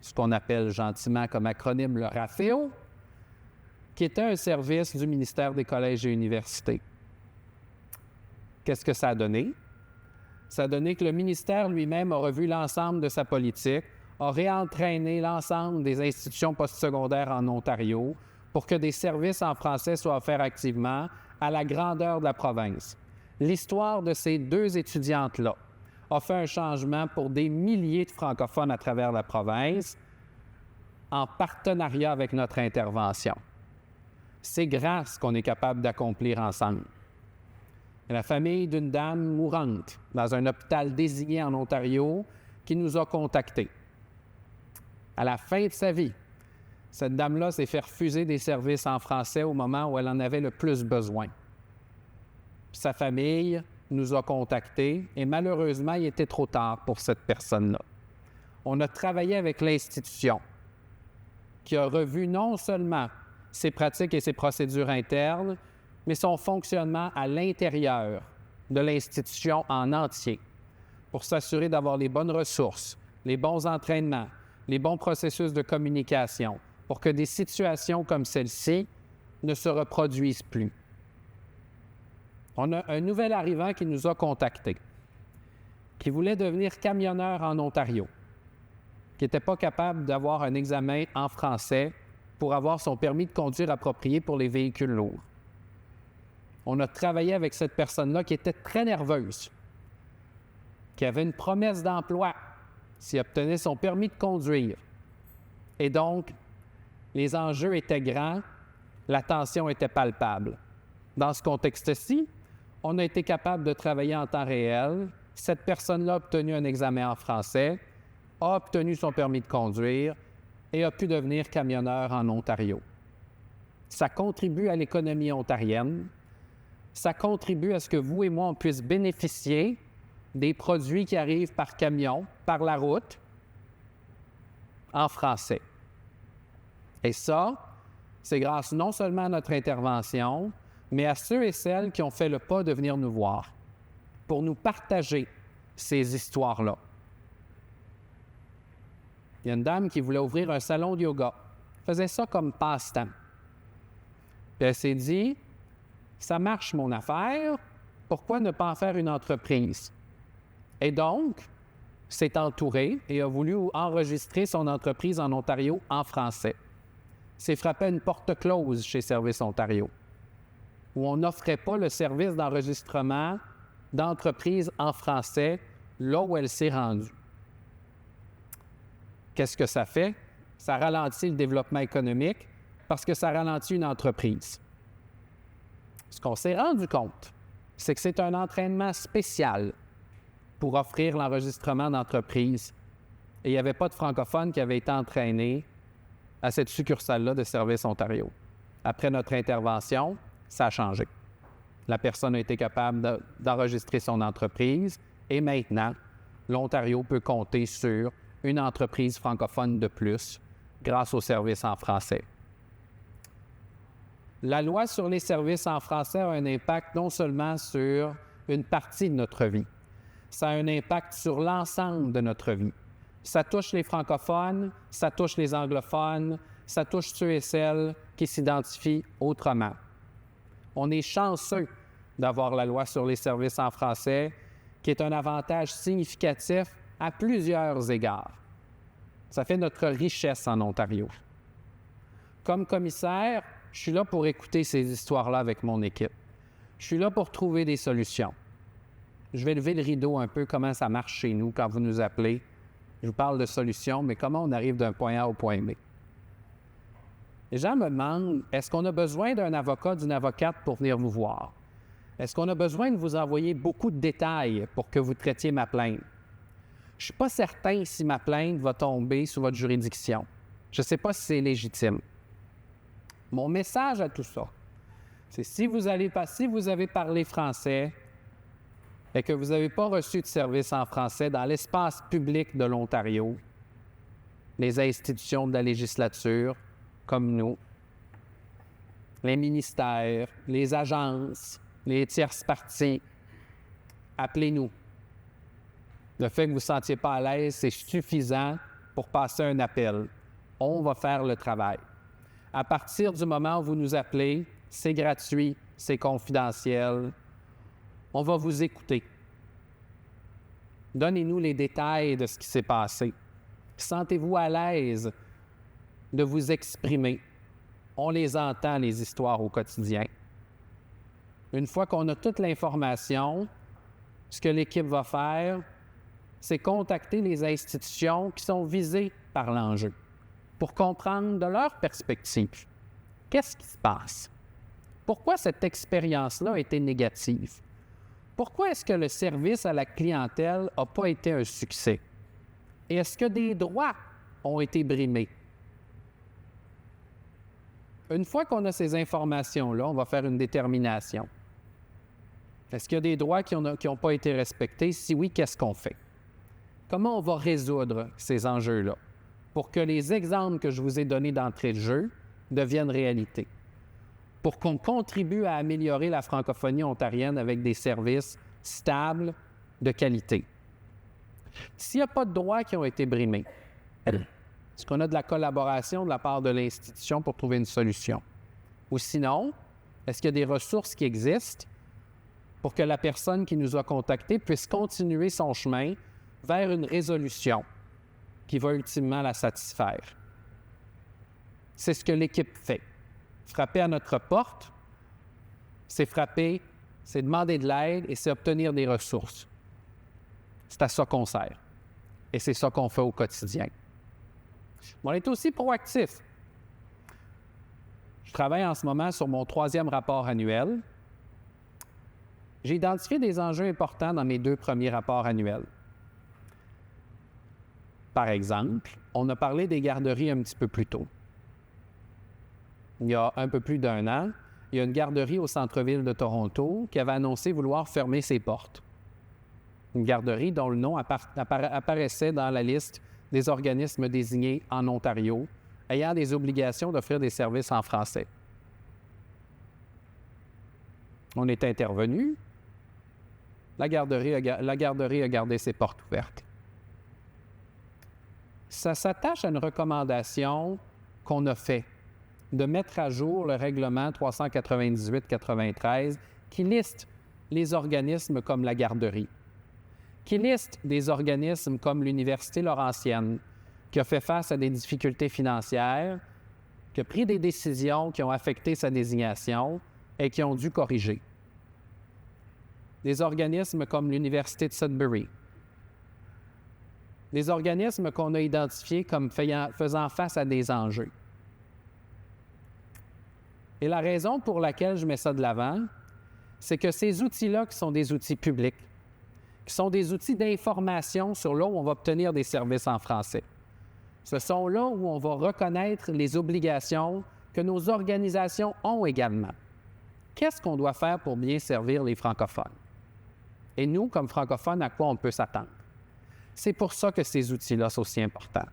ce qu'on appelle gentiment comme acronyme le RAFEO, qui était un service du ministère des Collèges et Universités. Qu'est-ce que ça a donné? Ça a donné que le ministère lui-même a revu l'ensemble de sa politique, a réentraîné l'ensemble des institutions postsecondaires en Ontario pour que des services en français soient offerts activement à la grandeur de la province. L'histoire de ces 2 étudiantes-là a fait un changement pour des milliers de francophones à travers la province en partenariat avec notre intervention. C'est grand ce qu'on est capable d'accomplir ensemble. La famille d'une dame mourante dans un hôpital désigné en Ontario qui nous a contactés. À la fin de sa vie, cette dame-là s'est fait refuser des services en français au moment où elle en avait le plus besoin. Puis sa famille nous a contactés et malheureusement, il était trop tard pour cette personne-là. On a travaillé avec l'institution qui a revu non seulement ses pratiques et ses procédures internes, mais son fonctionnement à l'intérieur de l'institution en entier pour s'assurer d'avoir les bonnes ressources, les bons entraînements, les bons processus de communication pour que des situations comme celle-ci ne se reproduisent plus. On a un nouvel arrivant qui nous a contactés, qui voulait devenir camionneur en Ontario, qui n'était pas capable d'avoir un examen en français pour avoir son permis de conduire approprié pour les véhicules lourds. On a travaillé avec cette personne-là qui était très nerveuse, qui avait une promesse d'emploi s'il obtenait son permis de conduire. Et donc, les enjeux étaient grands, la tension était palpable. Dans ce contexte-ci, on a été capable de travailler en temps réel. Cette personne-là a obtenu un examen en français, a obtenu son permis de conduire et a pu devenir camionneur en Ontario. Ça contribue à l'économie ontarienne. Ça contribue à ce que vous et moi, on puisse bénéficier des produits qui arrivent par camion, par la route, en français. Et ça, c'est grâce non seulement à notre intervention, mais à ceux et celles qui ont fait le pas de venir nous voir pour nous partager ces histoires-là. Il y a une dame qui voulait ouvrir un salon de yoga. Elle faisait ça comme passe-temps. Puis elle s'est dit, ça marche mon affaire, pourquoi ne pas en faire une entreprise? Et donc, s'est entourée et a voulu enregistrer son entreprise en Ontario en français. S'est frappé à une porte close chez Service Ontario, où on n'offrait pas le service d'enregistrement d'entreprise en français là où elle s'est rendue. Qu'est-ce que ça fait? Ça ralentit le développement économique parce que ça ralentit une entreprise. Ce qu'on s'est rendu compte, c'est que c'est un entraînement spécial pour offrir l'enregistrement d'entreprise. Et il n'y avait pas de francophones qui avaient été entraînés à cette succursale-là de Service Ontario. Après notre intervention, ça a changé. La personne a été capable d'enregistrer son entreprise et maintenant, l'Ontario peut compter sur une entreprise francophone de plus grâce aux services en français. La loi sur les services en français a un impact non seulement sur une partie de notre vie, ça a un impact sur l'ensemble de notre vie. Ça touche les francophones, ça touche les anglophones, ça touche ceux et celles qui s'identifient autrement. On est chanceux d'avoir la loi sur les services en français, qui est un avantage significatif à plusieurs égards. Ça fait notre richesse en Ontario. Comme commissaire, je suis là pour écouter ces histoires-là avec mon équipe. Je suis là pour trouver des solutions. Je vais lever le rideau un peu, comment ça marche chez nous quand vous nous appelez. Je vous parle de solutions, mais comment on arrive d'un point A au point B. Les gens me demandent, est-ce qu'on a besoin d'un avocat, d'une avocate pour venir vous voir? Est-ce qu'on a besoin de vous envoyer beaucoup de détails pour que vous traitiez ma plainte? Je ne suis pas certain si ma plainte va tomber sous votre juridiction. Je ne sais pas si c'est légitime. Mon message à tout ça, c'est si vous avez parlé français et que vous n'avez pas reçu de service en français dans l'espace public de l'Ontario, les institutions de la législature, comme nous, les ministères, les agences, les tierces parties, appelez-nous. Le fait que vous ne vous sentiez pas à l'aise, c'est suffisant pour passer un appel. On va faire le travail. À partir du moment où vous nous appelez, c'est gratuit, c'est confidentiel. On va vous écouter. Donnez-nous les détails de ce qui s'est passé. Sentez-vous à l'aise de vous exprimer. On les entend, les histoires au quotidien. Une fois qu'on a toute l'information, ce que l'équipe va faire, c'est contacter les institutions qui sont visées par l'enjeu pour comprendre de leur perspective. Qu'est-ce qui se passe? Pourquoi cette expérience-là a été négative? Pourquoi est-ce que le service à la clientèle n'a pas été un succès? Et est-ce que des droits ont été brimés? Une fois qu'on a ces informations-là, on va faire une détermination. Est-ce qu'il y a des droits qui n'ont pas été respectés? Si oui, qu'est-ce qu'on fait? Comment on va résoudre ces enjeux-là pour que les exemples que je vous ai donnés d'entrée de jeu deviennent réalité? Pour qu'on contribue à améliorer la francophonie ontarienne avec des services stables, de qualité. S'il n'y a pas de droits qui ont été brimés, est-ce qu'on a de la collaboration de la part de l'institution pour trouver une solution? Ou sinon, est-ce qu'il y a des ressources qui existent pour que la personne qui nous a contactés puisse continuer son chemin vers une résolution qui va ultimement la satisfaire? C'est ce que l'équipe fait. Frapper à notre porte, c'est frapper, c'est demander de l'aide et c'est obtenir des ressources. C'est à ça qu'on sert. Et c'est ça qu'on fait au quotidien. On est aussi proactif. Je travaille en ce moment sur mon 3e rapport annuel. J'ai identifié des enjeux importants dans mes 2 premiers rapports annuels. Par exemple, on a parlé des garderies un petit peu plus tôt. Il y a un peu plus d'1 an, il y a une garderie au centre-ville de Toronto qui avait annoncé vouloir fermer ses portes. Une garderie dont le nom apparaissait dans la liste des organismes désignés en Ontario ayant des obligations d'offrir des services en français. On est intervenu. La garderie a gardé ses portes ouvertes. Ça s'attache à une recommandation qu'on a faite de mettre à jour le règlement 398-93 qui liste les organismes comme la garderie, qui liste des organismes comme l'Université Laurentienne, qui a fait face à des difficultés financières, qui a pris des décisions qui ont affecté sa désignation et qui ont dû corriger. Des organismes comme l'Université de Sudbury, des organismes qu'on a identifiés comme faisant face à des enjeux. Et la raison pour laquelle je mets ça de l'avant, c'est que ces outils-là, qui sont des outils publics, qui sont des outils d'information sur là où on va obtenir des services en français, ce sont là où on va reconnaître les obligations que nos organisations ont également. Qu'est-ce qu'on doit faire pour bien servir les francophones? Et nous, comme francophones, à quoi on peut s'attendre? C'est pour ça que ces outils-là sont aussi importants.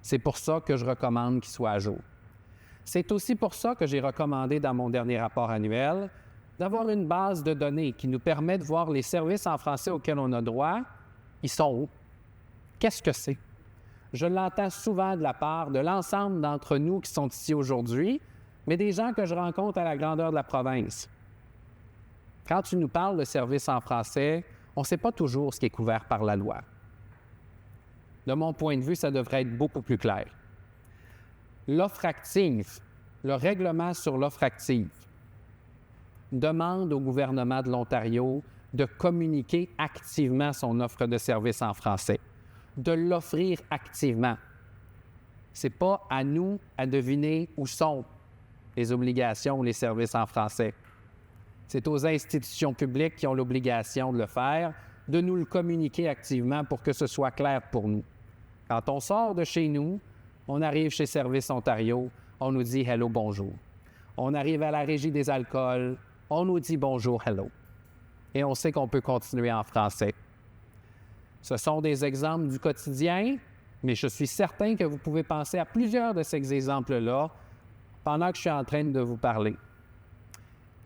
C'est pour ça que je recommande qu'ils soient à jour. C'est aussi pour ça que j'ai recommandé dans mon dernier rapport annuel d'avoir une base de données qui nous permet de voir les services en français auxquels on a droit. Ils sont où? Qu'est-ce que c'est? Je l'entends souvent de la part de l'ensemble d'entre nous qui sont ici aujourd'hui, mais des gens que je rencontre à la grandeur de la province. Quand tu nous parles de services en français, on ne sait pas toujours ce qui est couvert par la loi. De mon point de vue, ça devrait être beaucoup plus clair. L'offre active, le règlement sur l'offre active, demande au gouvernement de l'Ontario de communiquer activement son offre de services en français, de l'offrir activement. Ce n'est pas à nous à deviner où sont les obligations ou les services en français. C'est aux institutions publiques qui ont l'obligation de le faire, de nous le communiquer activement pour que ce soit clair pour nous. Quand on sort de chez nous, on arrive chez Services Ontario, on nous dit « hello, bonjour ». On arrive à la Régie des alcools, on nous dit « bonjour, hello ». Et on sait qu'on peut continuer en français. Ce sont des exemples du quotidien, mais je suis certain que vous pouvez penser à plusieurs de ces exemples-là pendant que je suis en train de vous parler.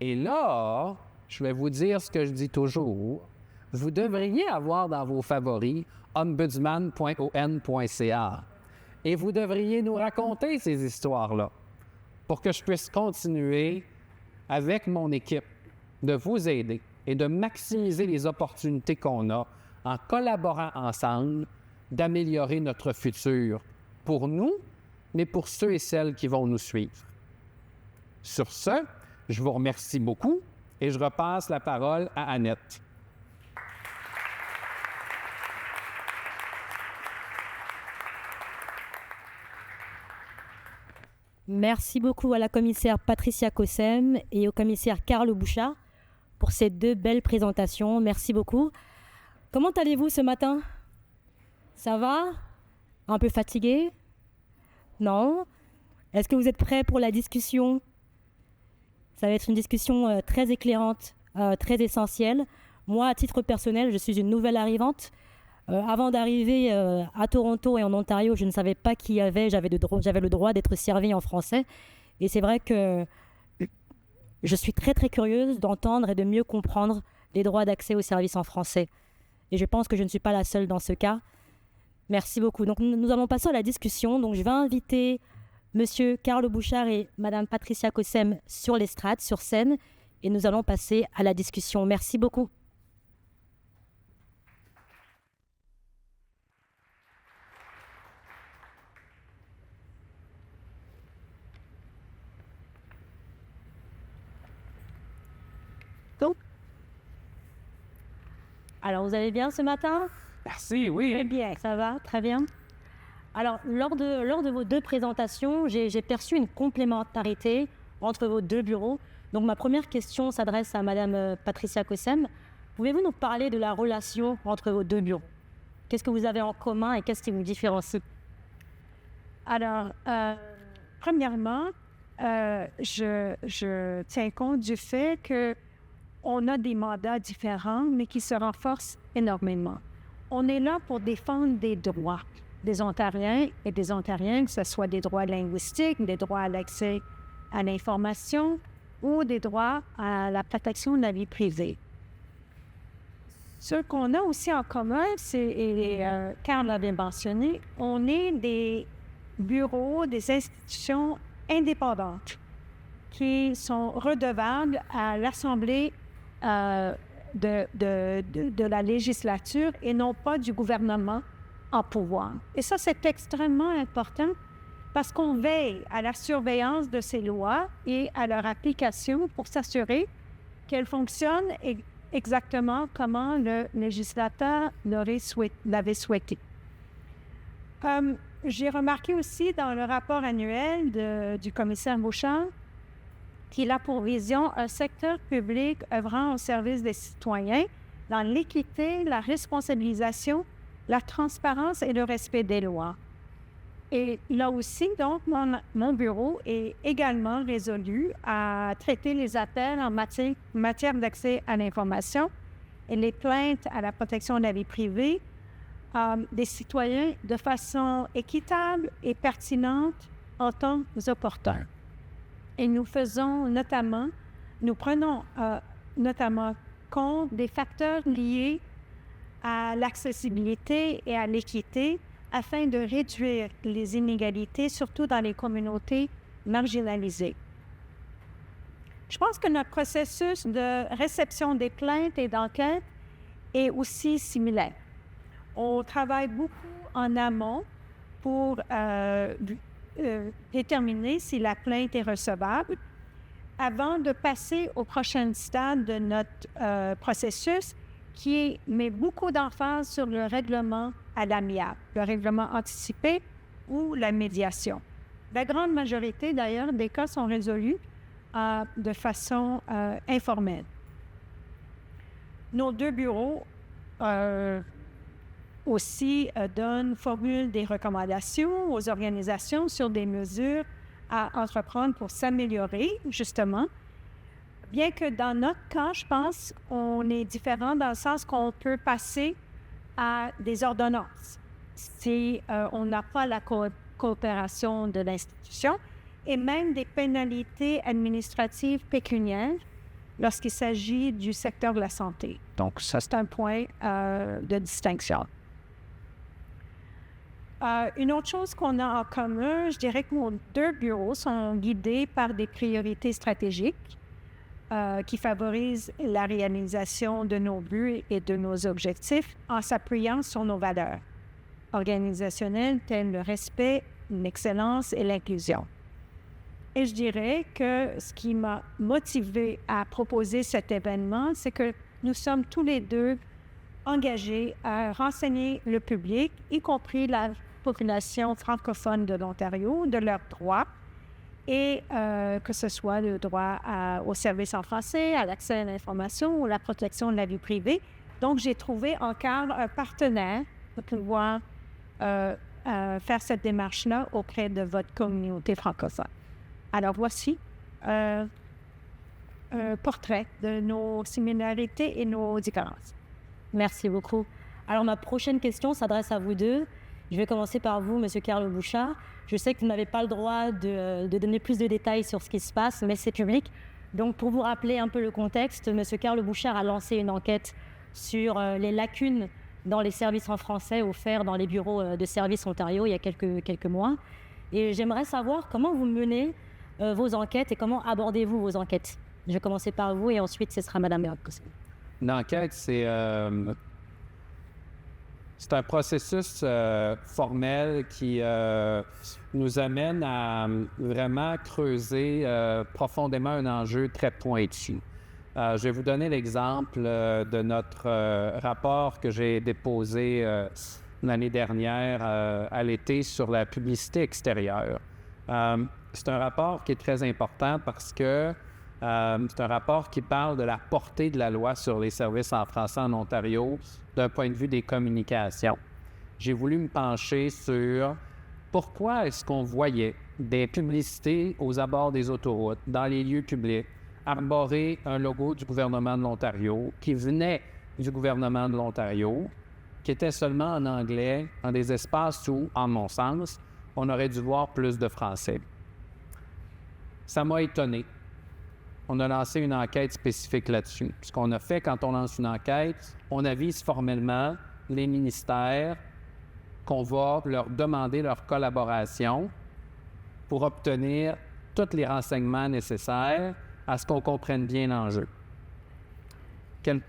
Et là, je vais vous dire ce que je dis toujours. Vous devriez avoir dans vos favoris ombudsman.on.ca. Et vous devriez nous raconter ces histoires-là pour que je puisse continuer avec mon équipe de vous aider et de maximiser les opportunités qu'on a en collaborant ensemble d'améliorer notre futur pour nous, mais pour ceux et celles qui vont nous suivre. Sur ce, je vous remercie beaucoup et je repasse la parole à Annette. Merci beaucoup à la commissaire Patricia Cossem et au commissaire Carl Bouchard pour ces deux belles présentations. Merci beaucoup. Comment allez-vous ce matin? Ça va? Un peu fatigué? Non? Est-ce que vous êtes prêts pour la discussion? Ça va être une discussion très éclairante, très essentielle. Moi, à titre personnel, je suis une nouvelle arrivante. Avant d'arriver à Toronto et en Ontario, je ne savais pas j'avais le droit d'être servie en français. Et c'est vrai que je suis très, très curieuse d'entendre et de mieux comprendre les droits d'accès aux services en français. Et je pense que je ne suis pas la seule dans ce cas. Merci beaucoup. Donc, nous allons passer à la discussion. Donc, je vais inviter Monsieur Carl Bouchard et Madame Patricia Cossem sur l'estrade, sur scène. Et nous allons passer à la discussion. Merci beaucoup. Alors, vous allez bien ce matin? Merci, oui. Très bien, ça va, très bien. Alors, lors de vos deux présentations, j'ai perçu une complémentarité entre vos deux bureaux. Donc, ma première question s'adresse à Madame Patricia Cossem. Pouvez-vous nous parler de la relation entre vos deux bureaux? Qu'est-ce que vous avez en commun et qu'est-ce qui vous différencie? Alors, premièrement, je tiens compte du fait qu'on a des mandats différents, mais qui se renforcent énormément. On est là pour défendre des droits des Ontariens et des Ontariennes, que ce soit des droits linguistiques, des droits à l'accès à l'information ou des droits à la protection de la vie privée. Ce qu'on a aussi en commun, et Carl l'avait mentionné, on est des bureaux, des institutions indépendantes qui sont redevables à l'Assemblée de la législature et non pas du gouvernement en pouvoir. Et ça, c'est extrêmement important parce qu'on veille à la surveillance de ces lois et à leur application pour s'assurer qu'elles fonctionnent exactement comment le législateur l'avait souhaité. J'ai remarqué aussi dans le rapport annuel du commissaire Bouchard qu'il a pour vision un secteur public œuvrant au service des citoyens dans l'équité, la responsabilisation, la transparence et le respect des lois. Et là aussi, donc, mon bureau est également résolu à traiter les appels en matière d'accès à l'information et les plaintes à la protection de la vie privée des citoyens de façon équitable et pertinente en temps opportun. Et nous prenons notamment compte des facteurs liés à l'accessibilité et à l'équité afin de réduire les inégalités, surtout dans les communautés marginalisées. Je pense que notre processus de réception des plaintes et d'enquête est aussi similaire. On travaille beaucoup en amont pour déterminer si la plainte est recevable avant de passer au prochain stade de notre processus qui met beaucoup d'emphase sur le règlement à l'amiable, le règlement anticipé ou la médiation. La grande majorité, d'ailleurs, des cas sont résolus de façon informelle. Nos deux bureaux formulent des recommandations aux organisations sur des mesures à entreprendre pour s'améliorer, justement. Bien que dans notre cas, je pense, on est différent dans le sens qu'on peut passer à des ordonnances si on n'a pas la coopération de l'institution et même des pénalités administratives pécuniaires lorsqu'il s'agit du secteur de la santé. Donc, ça, c'est un point de distinction. Une autre chose qu'on a en commun, je dirais que nos deux bureaux sont guidés par des priorités stratégiques qui favorisent la réalisation de nos buts et de nos objectifs en s'appuyant sur nos valeurs organisationnelles telles le respect, l'excellence et l'inclusion. Et je dirais que ce qui m'a motivée à proposer cet événement, c'est que nous sommes tous les deux engagés à renseigner le public, y compris la population francophone de l'Ontario, de leurs droits, et que ce soit le droit au service en français, à l'accès à l'information ou la protection de la vie privée. Donc, j'ai trouvé en cadre un partenaire pour pouvoir faire cette démarche-là auprès de votre communauté francophone. Alors, voici un portrait de nos similarités et nos différences. Merci beaucoup. Alors, ma prochaine question s'adresse à vous deux. Je vais commencer par vous, M. Carl Bouchard. Je sais que vous n'avez pas le droit de donner plus de détails sur ce qui se passe, mais c'est public. Donc, pour vous rappeler un peu le contexte, M. Carl Bouchard a lancé une enquête sur les lacunes dans les services en français offerts dans les bureaux de Services Ontario il y a quelques mois. Et j'aimerais savoir comment vous menez vos enquêtes et comment abordez-vous vos enquêtes. Je vais commencer par vous et ensuite ce sera Mme Berg. Une enquête, c'est un processus formel qui nous amène à vraiment creuser profondément un enjeu très pointu. Je vais vous donner l'exemple de notre rapport que j'ai déposé l'année dernière à l'été sur la publicité extérieure. C'est un rapport qui est très important parce que c'est un rapport qui parle de la portée de la loi sur les services en français en Ontario d'un point de vue des communications. J'ai voulu me pencher sur pourquoi est-ce qu'on voyait des publicités aux abords des autoroutes, dans les lieux publics, arborer un logo du gouvernement de l'Ontario qui venait du gouvernement de l'Ontario, qui était seulement en anglais, dans des espaces où, en mon sens, on aurait dû voir plus de français. Ça m'a étonné. On a lancé une enquête spécifique là-dessus. Ce qu'on a fait quand on lance une enquête, on avise formellement les ministères qu'on va leur demander leur collaboration pour obtenir tous les renseignements nécessaires à ce qu'on comprenne bien l'enjeu. Quels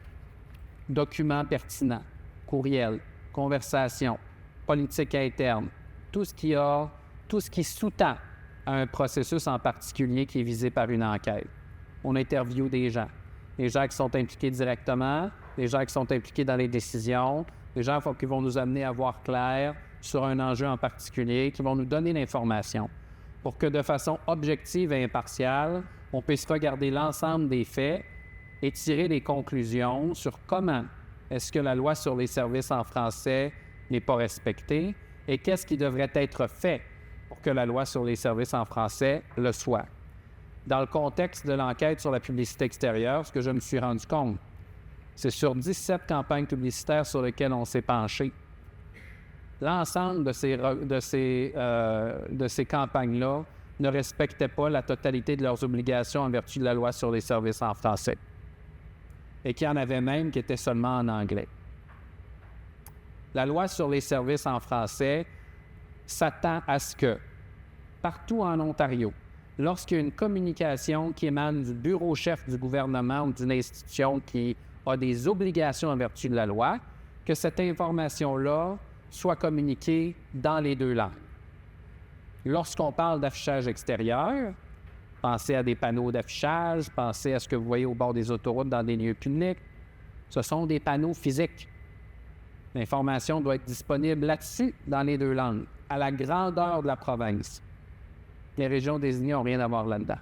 documents pertinents, courriel, conversation, politique interne, tout ce qui sous-tend à un processus en particulier qui est visé par une enquête. On interviewe des gens qui sont impliqués directement, les gens qui sont impliqués dans les décisions, les gens qui vont nous amener à voir clair sur un enjeu en particulier, qui vont nous donner l'information pour que de façon objective et impartiale, on puisse regarder l'ensemble des faits et tirer des conclusions sur comment est-ce que la loi sur les services en français n'est pas respectée et qu'est-ce qui devrait être fait pour que la loi sur les services en français le soit. Dans le contexte de l'enquête sur la publicité extérieure, ce que je me suis rendu compte, c'est sur 17 campagnes publicitaires sur lesquelles on s'est penché. L'ensemble de ces campagnes-là ne respectaient pas la totalité de leurs obligations en vertu de la loi sur les services en français. Et qu'il y en avait même qui étaient seulement en anglais. La loi sur les services en français s'attend à ce que, partout en Ontario, lorsqu'il y a une communication qui émane du bureau chef du gouvernement ou d'une institution qui a des obligations en vertu de la loi, que cette information-là soit communiquée dans les deux langues. Lorsqu'on parle d'affichage extérieur, pensez à des panneaux d'affichage, pensez à ce que vous voyez au bord des autoroutes dans des lieux publics. Ce sont des panneaux physiques. L'information doit être disponible là-dessus, dans les deux langues, à la grandeur de la province. Les régions désignées n'ont rien à voir là-dedans.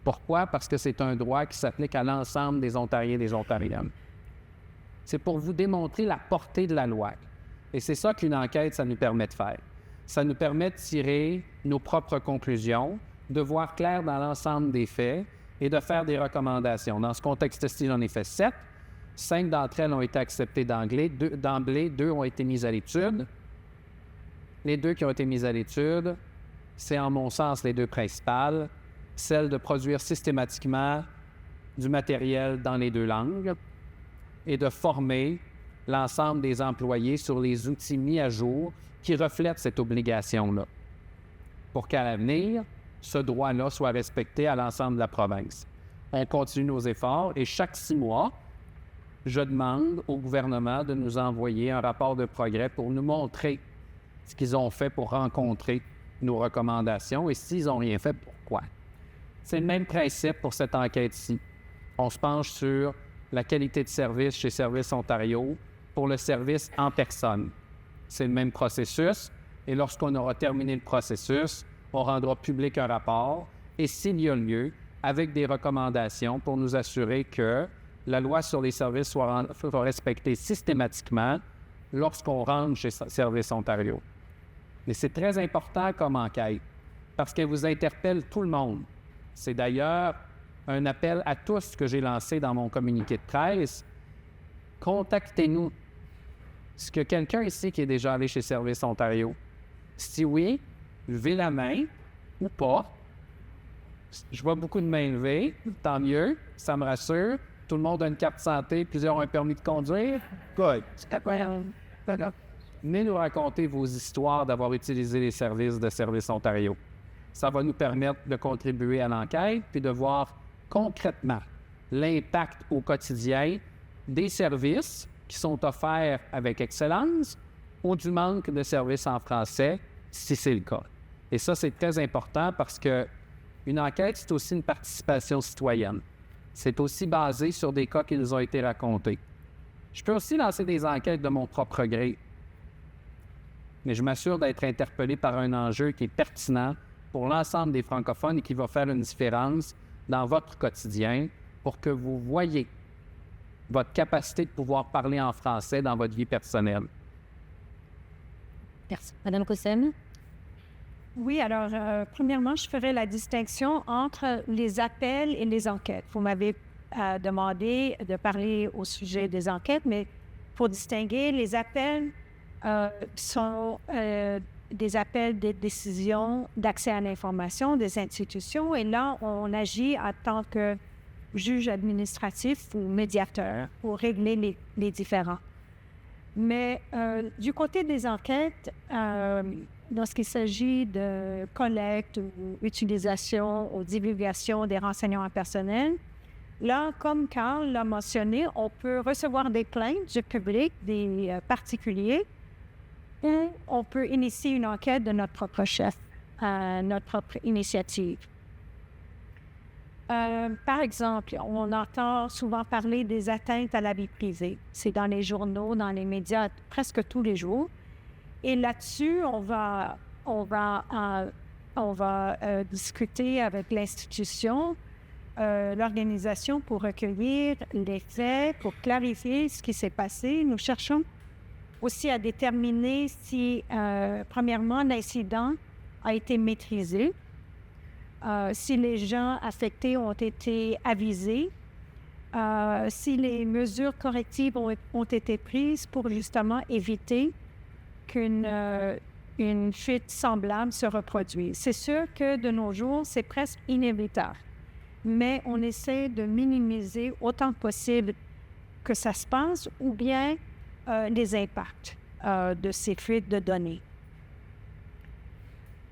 Pourquoi? Parce que c'est un droit qui s'applique à l'ensemble des Ontariens et des Ontariennes. C'est pour vous démontrer la portée de la loi. Et c'est ça qu'une enquête, ça nous permet de faire. Ça nous permet de tirer nos propres conclusions, de voir clair dans l'ensemble des faits et de faire des recommandations. Dans ce contexte-ci, j'en ai fait 7. 5 d'entre elles ont été acceptées d'emblée, 2 ont été mises à l'étude. Les 2 qui ont été mises à l'étude, c'est en mon sens les 2 principales, celle de produire systématiquement du matériel dans les 2 langues et de former l'ensemble des employés sur les outils mis à jour qui reflètent cette obligation-là, pour qu'à l'avenir, ce droit-là soit respecté à l'ensemble de la province. On continue nos efforts et chaque 6 mois, je demande au gouvernement de nous envoyer un rapport de progrès pour nous montrer ce qu'ils ont fait pour rencontrer nos recommandations et s'ils n'ont rien fait, pourquoi. C'est le même principe pour cette enquête-ci. On se penche sur la qualité de service chez Services Ontario pour le service en personne. C'est le même processus et lorsqu'on aura terminé le processus, on rendra public un rapport et s'il y a lieu, avec des recommandations pour nous assurer que la loi sur les services soit respectée systématiquement lorsqu'on rentre chez Services Ontario. Mais c'est très important comme enquête parce qu'elle vous interpelle tout le monde. C'est d'ailleurs un appel à tous que j'ai lancé dans mon communiqué de presse. Contactez-nous. Est-ce qu'il y a quelqu'un ici qui est déjà allé chez Services Ontario? Si oui, levez la main ou pas. Je vois beaucoup de mains levées, tant mieux, ça me rassure. Tout le monde a une carte santé, plusieurs ont un permis de conduire. Good. Venez nous raconter vos histoires d'avoir utilisé les services de Services Ontario. Ça va nous permettre de contribuer à l'enquête puis de voir concrètement l'impact au quotidien des services qui sont offerts avec excellence ou du manque de services en français, si c'est le cas. Et ça, c'est très important parce qu'une enquête, c'est aussi une participation citoyenne. C'est aussi basé sur des cas qui nous ont été racontés. Je peux aussi lancer des enquêtes de mon propre gré, mais je m'assure d'être interpellé par un enjeu qui est pertinent pour l'ensemble des francophones et qui va faire une différence dans votre quotidien pour que vous voyez votre capacité de pouvoir parler en français dans votre vie personnelle. Merci. Madame Cossem? Oui, alors, premièrement, je ferai la distinction entre les appels et les enquêtes. Vous m'avez demandé de parler au sujet des enquêtes, mais pour distinguer, les appels sont des appels de décision d'accès à l'information des institutions, et là, on agit en tant que juge administratif ou médiateur pour régler les différends. Mais du côté des enquêtes, lorsqu'il s'agit de collecte ou utilisation ou divulgation des renseignements personnels, là, comme Carl l'a mentionné, on peut recevoir des plaintes du public, des particuliers, ou on peut initier une enquête de notre propre chef, notre propre initiative. Par exemple, on entend souvent parler des atteintes à la vie privée. C'est dans les journaux, dans les médias, presque tous les jours. Et là-dessus, on va discuter avec l'institution, l'organisation pour recueillir les faits, pour clarifier ce qui s'est passé. Nous cherchons aussi à déterminer si, premièrement, l'incident a été maîtrisé, si les gens affectés ont été avisés, si les mesures correctives ont été prises pour justement éviter qu'une fuite semblable se reproduise. C'est sûr que de nos jours, c'est presque inévitable, mais on essaie de minimiser autant que possible que ça se passe ou bien les impacts de ces fuites de données.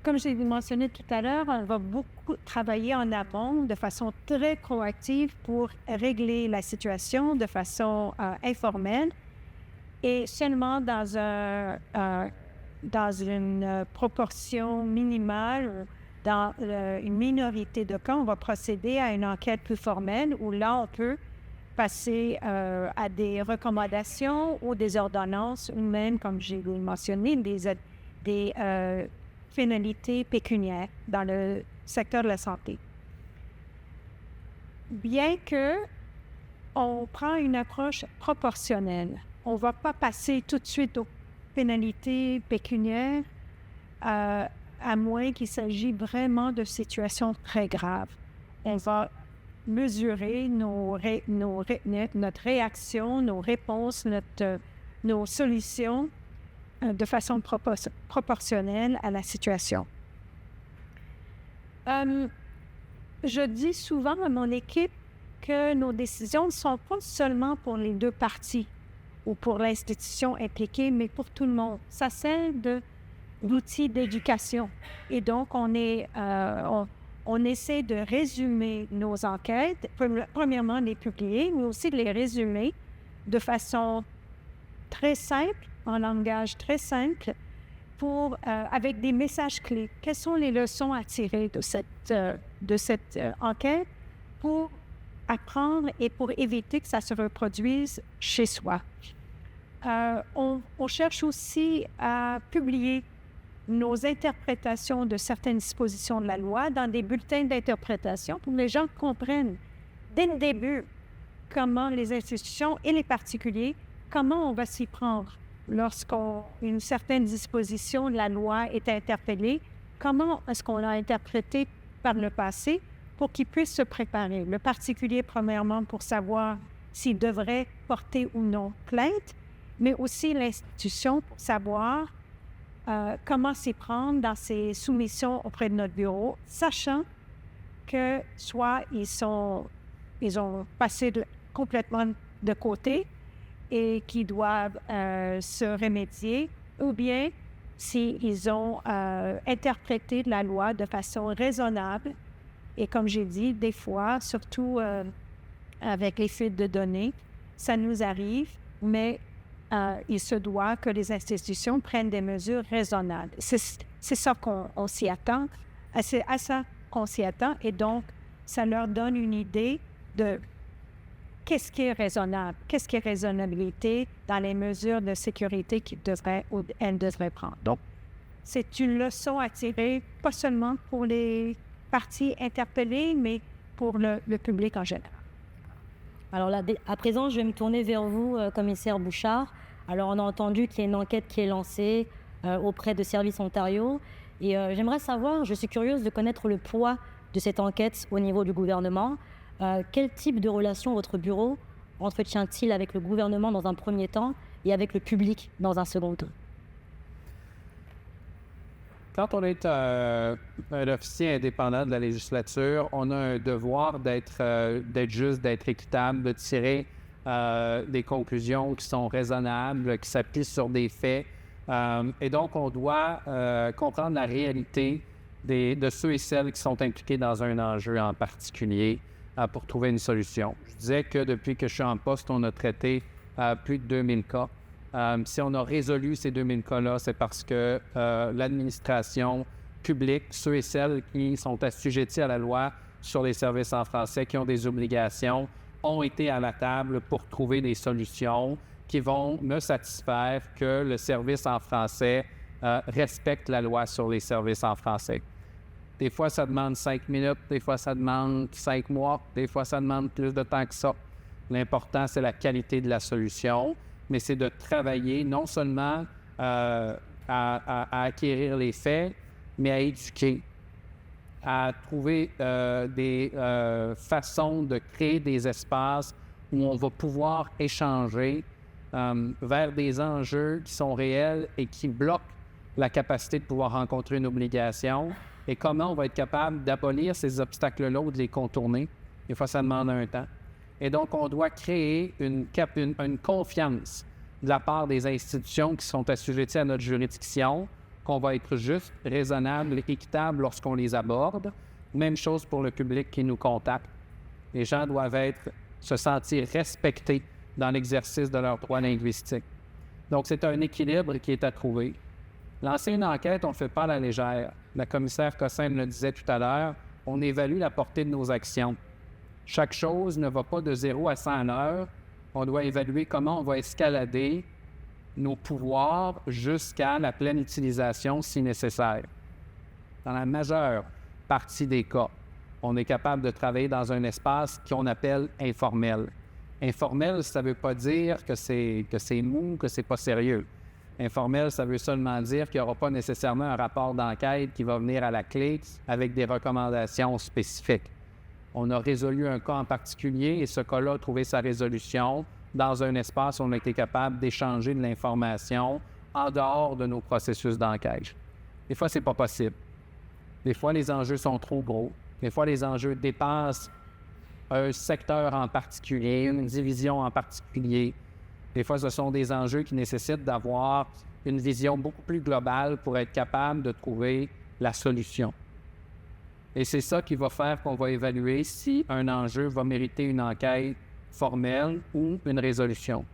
Comme j'ai mentionné tout à l'heure, on va beaucoup travailler en amont de façon très proactive pour régler la situation de façon informelle et seulement dans une proportion minimale, dans une minorité de cas, on va procéder à une enquête plus formelle où là, on peut passer à des recommandations ou des ordonnances ou même, comme j'ai mentionné, des pénalités pécuniaires dans le secteur de la santé. Bien que on prend une approche proportionnelle, on ne va pas passer tout de suite aux pénalités pécuniaires à moins qu'il s'agisse vraiment de situations très graves. On va mesurer notre réaction, nos réponses, nos solutions de façon proportionnelle à la situation. Je dis souvent à mon équipe que nos décisions ne sont pas seulement pour les deux parties ou pour l'institution impliquée, mais pour tout le monde. Ça sert d'outil d'éducation. Et donc, on essaie de résumer nos enquêtes, premièrement les publier, mais aussi de les résumer de façon très simple, en langage très simple, avec des messages clés. Quelles sont les leçons à tirer de cette enquête pour apprendre et pour éviter que ça se reproduise chez soi? On cherche aussi à publier nos interprétations de certaines dispositions de la loi dans des bulletins d'interprétation pour que les gens comprennent dès le début comment les institutions et les particuliers, comment on va s'y prendre lorsqu'une certaine disposition de la loi est interpellée, comment est-ce qu'on l'a interprétée par le passé pour qu'ils puissent se préparer. Le particulier, premièrement, pour savoir s'il devrait porter ou non plainte, mais aussi l'institution pour savoir comment s'y prendre dans ses soumissions auprès de notre bureau, sachant que soit ils ont passé complètement de côté et qui doivent se remédier, ou bien s'ils ont interprété la loi de façon raisonnable. Et comme j'ai dit, des fois, surtout avec les fuites de données, ça nous arrive, mais il se doit que les institutions prennent des mesures raisonnables. C'est ça qu'on s'y attend, c'est à ça qu'on s'y attend, et donc ça leur donne une idée de qu'est-ce qui est raisonnable, qu'est-ce qui est raisonnabilité dans les mesures de sécurité qu'elles devraient prendre. Donc, c'est une leçon à tirer, pas seulement pour les parties interpellées, mais pour le public en général. Alors là, à présent, je vais me tourner vers vous, commissaire Bouchard. Alors, on a entendu qu'il y a une enquête qui est lancée auprès de Services Ontario. Et j'aimerais savoir, je suis curieuse de connaître le poids de cette enquête au niveau du gouvernement. Quel type de relation votre bureau entretient-il avec le gouvernement dans un premier temps et avec le public dans un second temps? Quand on est un officier indépendant de la législature, on a un devoir d'être juste, d'être équitable, de tirer des conclusions qui sont raisonnables, qui s'appuient sur des faits. Et donc, on doit comprendre la réalité de ceux et celles qui sont impliqués dans un enjeu en particulier pour trouver une solution. Je disais que depuis que je suis en poste, on a traité plus de 2000 cas. Si on a résolu ces 2000 cas-là, c'est parce que l'administration publique, ceux et celles qui sont assujettis à la loi sur les services en français, qui ont des obligations, ont été à la table pour trouver des solutions qui vont me satisfaire que le service en français respecte la loi sur les services en français. Des fois, ça demande 5 minutes, des fois, ça demande 5 mois, des fois, ça demande plus de temps que ça. L'important, c'est la qualité de la solution, mais c'est de travailler non seulement à acquérir les faits, mais à éduquer, à trouver des façons de créer des espaces où on va pouvoir échanger vers des enjeux qui sont réels et qui bloquent la capacité de pouvoir rencontrer une obligation et comment on va être capable d'abolir ces obstacles-là ou de les contourner. Des fois, ça demande un temps. Et donc, on doit créer une confiance de la part des institutions qui sont assujetties à notre juridiction, qu'on va être juste, raisonnable, équitable lorsqu'on les aborde. Même chose pour le public qui nous contacte. Les gens doivent se sentir respectés dans l'exercice de leurs droits linguistiques. Donc, c'est un équilibre qui est à trouver. Lancer une enquête, on ne le fait pas à la légère. La commissaire Cossin le disait tout à l'heure, on évalue la portée de nos actions. Chaque chose ne va pas de 0 à 100 à l'heure. On doit évaluer comment on va escalader nos pouvoirs jusqu'à la pleine utilisation si nécessaire. Dans la majeure partie des cas, on est capable de travailler dans un espace qu'on appelle informel. Informel, ça ne veut pas dire que c'est mou, que c'est pas sérieux. Informel, ça veut seulement dire qu'il n'y aura pas nécessairement un rapport d'enquête qui va venir à la clé avec des recommandations spécifiques. On a résolu un cas en particulier et ce cas-là a trouvé sa résolution dans un espace où on a été capable d'échanger de l'information en dehors de nos processus d'enquête. Des fois, c'est pas possible. Des fois, les enjeux sont trop gros. Des fois, les enjeux dépassent un secteur en particulier, une division en particulier. Des fois, ce sont des enjeux qui nécessitent d'avoir une vision beaucoup plus globale pour être capable de trouver la solution. Et c'est ça qui va faire qu'on va évaluer si un enjeu va mériter une enquête formelle ou une résolution.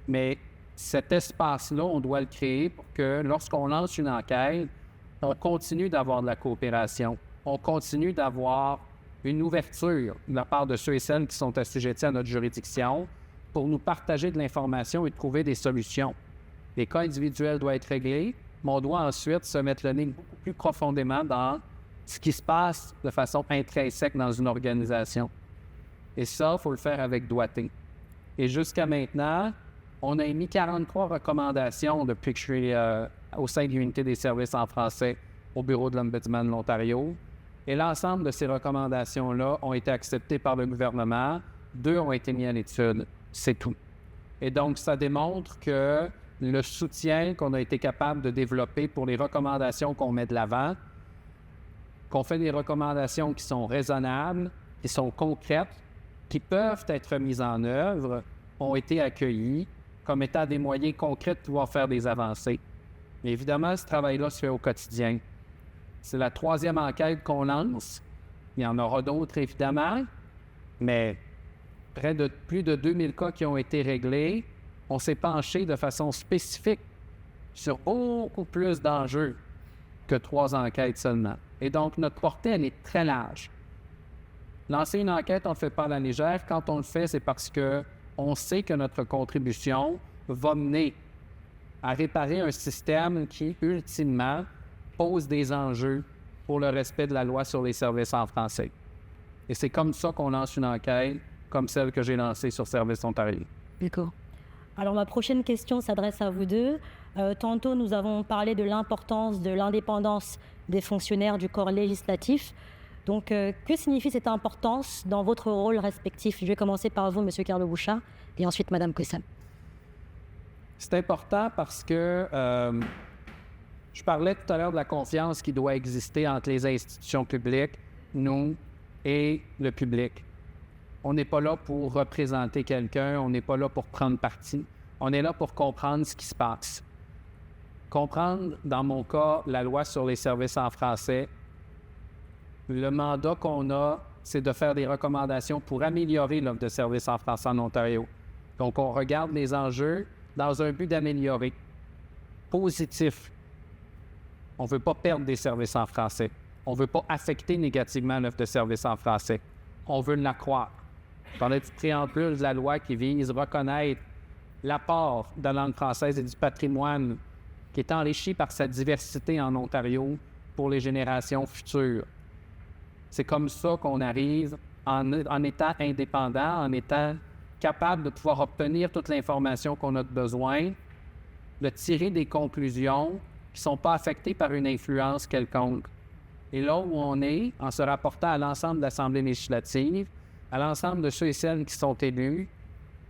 Mais cet espace-là, on doit le créer pour que lorsqu'on lance une enquête, on continue d'avoir de la coopération. On continue d'avoir une ouverture de la part de ceux et celles qui sont assujettis à notre juridiction pour nous partager de l'information et trouver des solutions. Les cas individuels doivent être réglés, mais on doit ensuite se mettre le nez beaucoup plus profondément dans ce qui se passe de façon intrinsèque dans une organisation. Et ça, il faut le faire avec doigté. Et jusqu'à maintenant, on a émis 43 recommandations depuis que je suis au sein de l'unité des services en français au bureau de l'Ombudsman de l'Ontario. Et l'ensemble de ces recommandations-là ont été acceptées par le gouvernement. 2 ont été mis à l'étude. C'est tout. Et donc, ça démontre que le soutien qu'on a été capable de développer pour les recommandations qu'on met de l'avant, qu'on fait des recommandations qui sont raisonnables, qui sont concrètes, qui peuvent être mises en œuvre, ont été accueillis comme étant des moyens concrets de pouvoir faire des avancées. Mais évidemment, ce travail-là se fait au quotidien. C'est la 3e enquête qu'on lance. Il y en aura d'autres, évidemment, mais plus de 2000 cas qui ont été réglés. On s'est penché de façon spécifique sur beaucoup plus d'enjeux que 3 enquêtes seulement. Et donc, notre portée, elle est très large. Lancer une enquête, on ne le fait pas à la légère. Quand on le fait, c'est parce qu'on sait que notre contribution va mener à réparer un système qui, ultimement, pose des enjeux pour le respect de la loi sur les services en français. Et c'est comme ça qu'on lance une enquête, comme celle que j'ai lancée sur Services Ontario. D'accord. Alors, ma prochaine question s'adresse à vous deux. Tantôt, nous avons parlé de l'importance de l'indépendance des fonctionnaires du corps législatif. Donc, que signifie cette importance dans votre rôle respectif? Je vais commencer par vous, M. Carlo-Bouchard, et ensuite Mme Cossam. C'est important parce que je parlais tout à l'heure de la confiance qui doit exister entre les institutions publiques, nous et le public. On n'est pas là pour représenter quelqu'un, on n'est pas là pour prendre parti. On est là pour comprendre ce qui se passe. Comprendre, dans mon cas, la loi sur les services en français. Le mandat qu'on a, c'est de faire des recommandations pour améliorer l'offre de services en français en Ontario. Donc, on regarde les enjeux dans un but d'améliorer. Positif. On ne veut pas perdre des services en français. On ne veut pas affecter négativement l'offre de services en français. On veut l'accroître. Dans le préambule de la loi qui vise à reconnaître l'apport de la langue française et du patrimoine qui est enrichi par sa diversité en Ontario pour les générations futures. C'est comme ça qu'on arrive, en étant indépendant, en étant capable de pouvoir obtenir toute l'information qu'on a besoin, de tirer des conclusions qui ne sont pas affectées par une influence quelconque. Et là où on est, en se rapportant à l'ensemble de l'Assemblée législative, à l'ensemble de ceux et celles qui sont élus,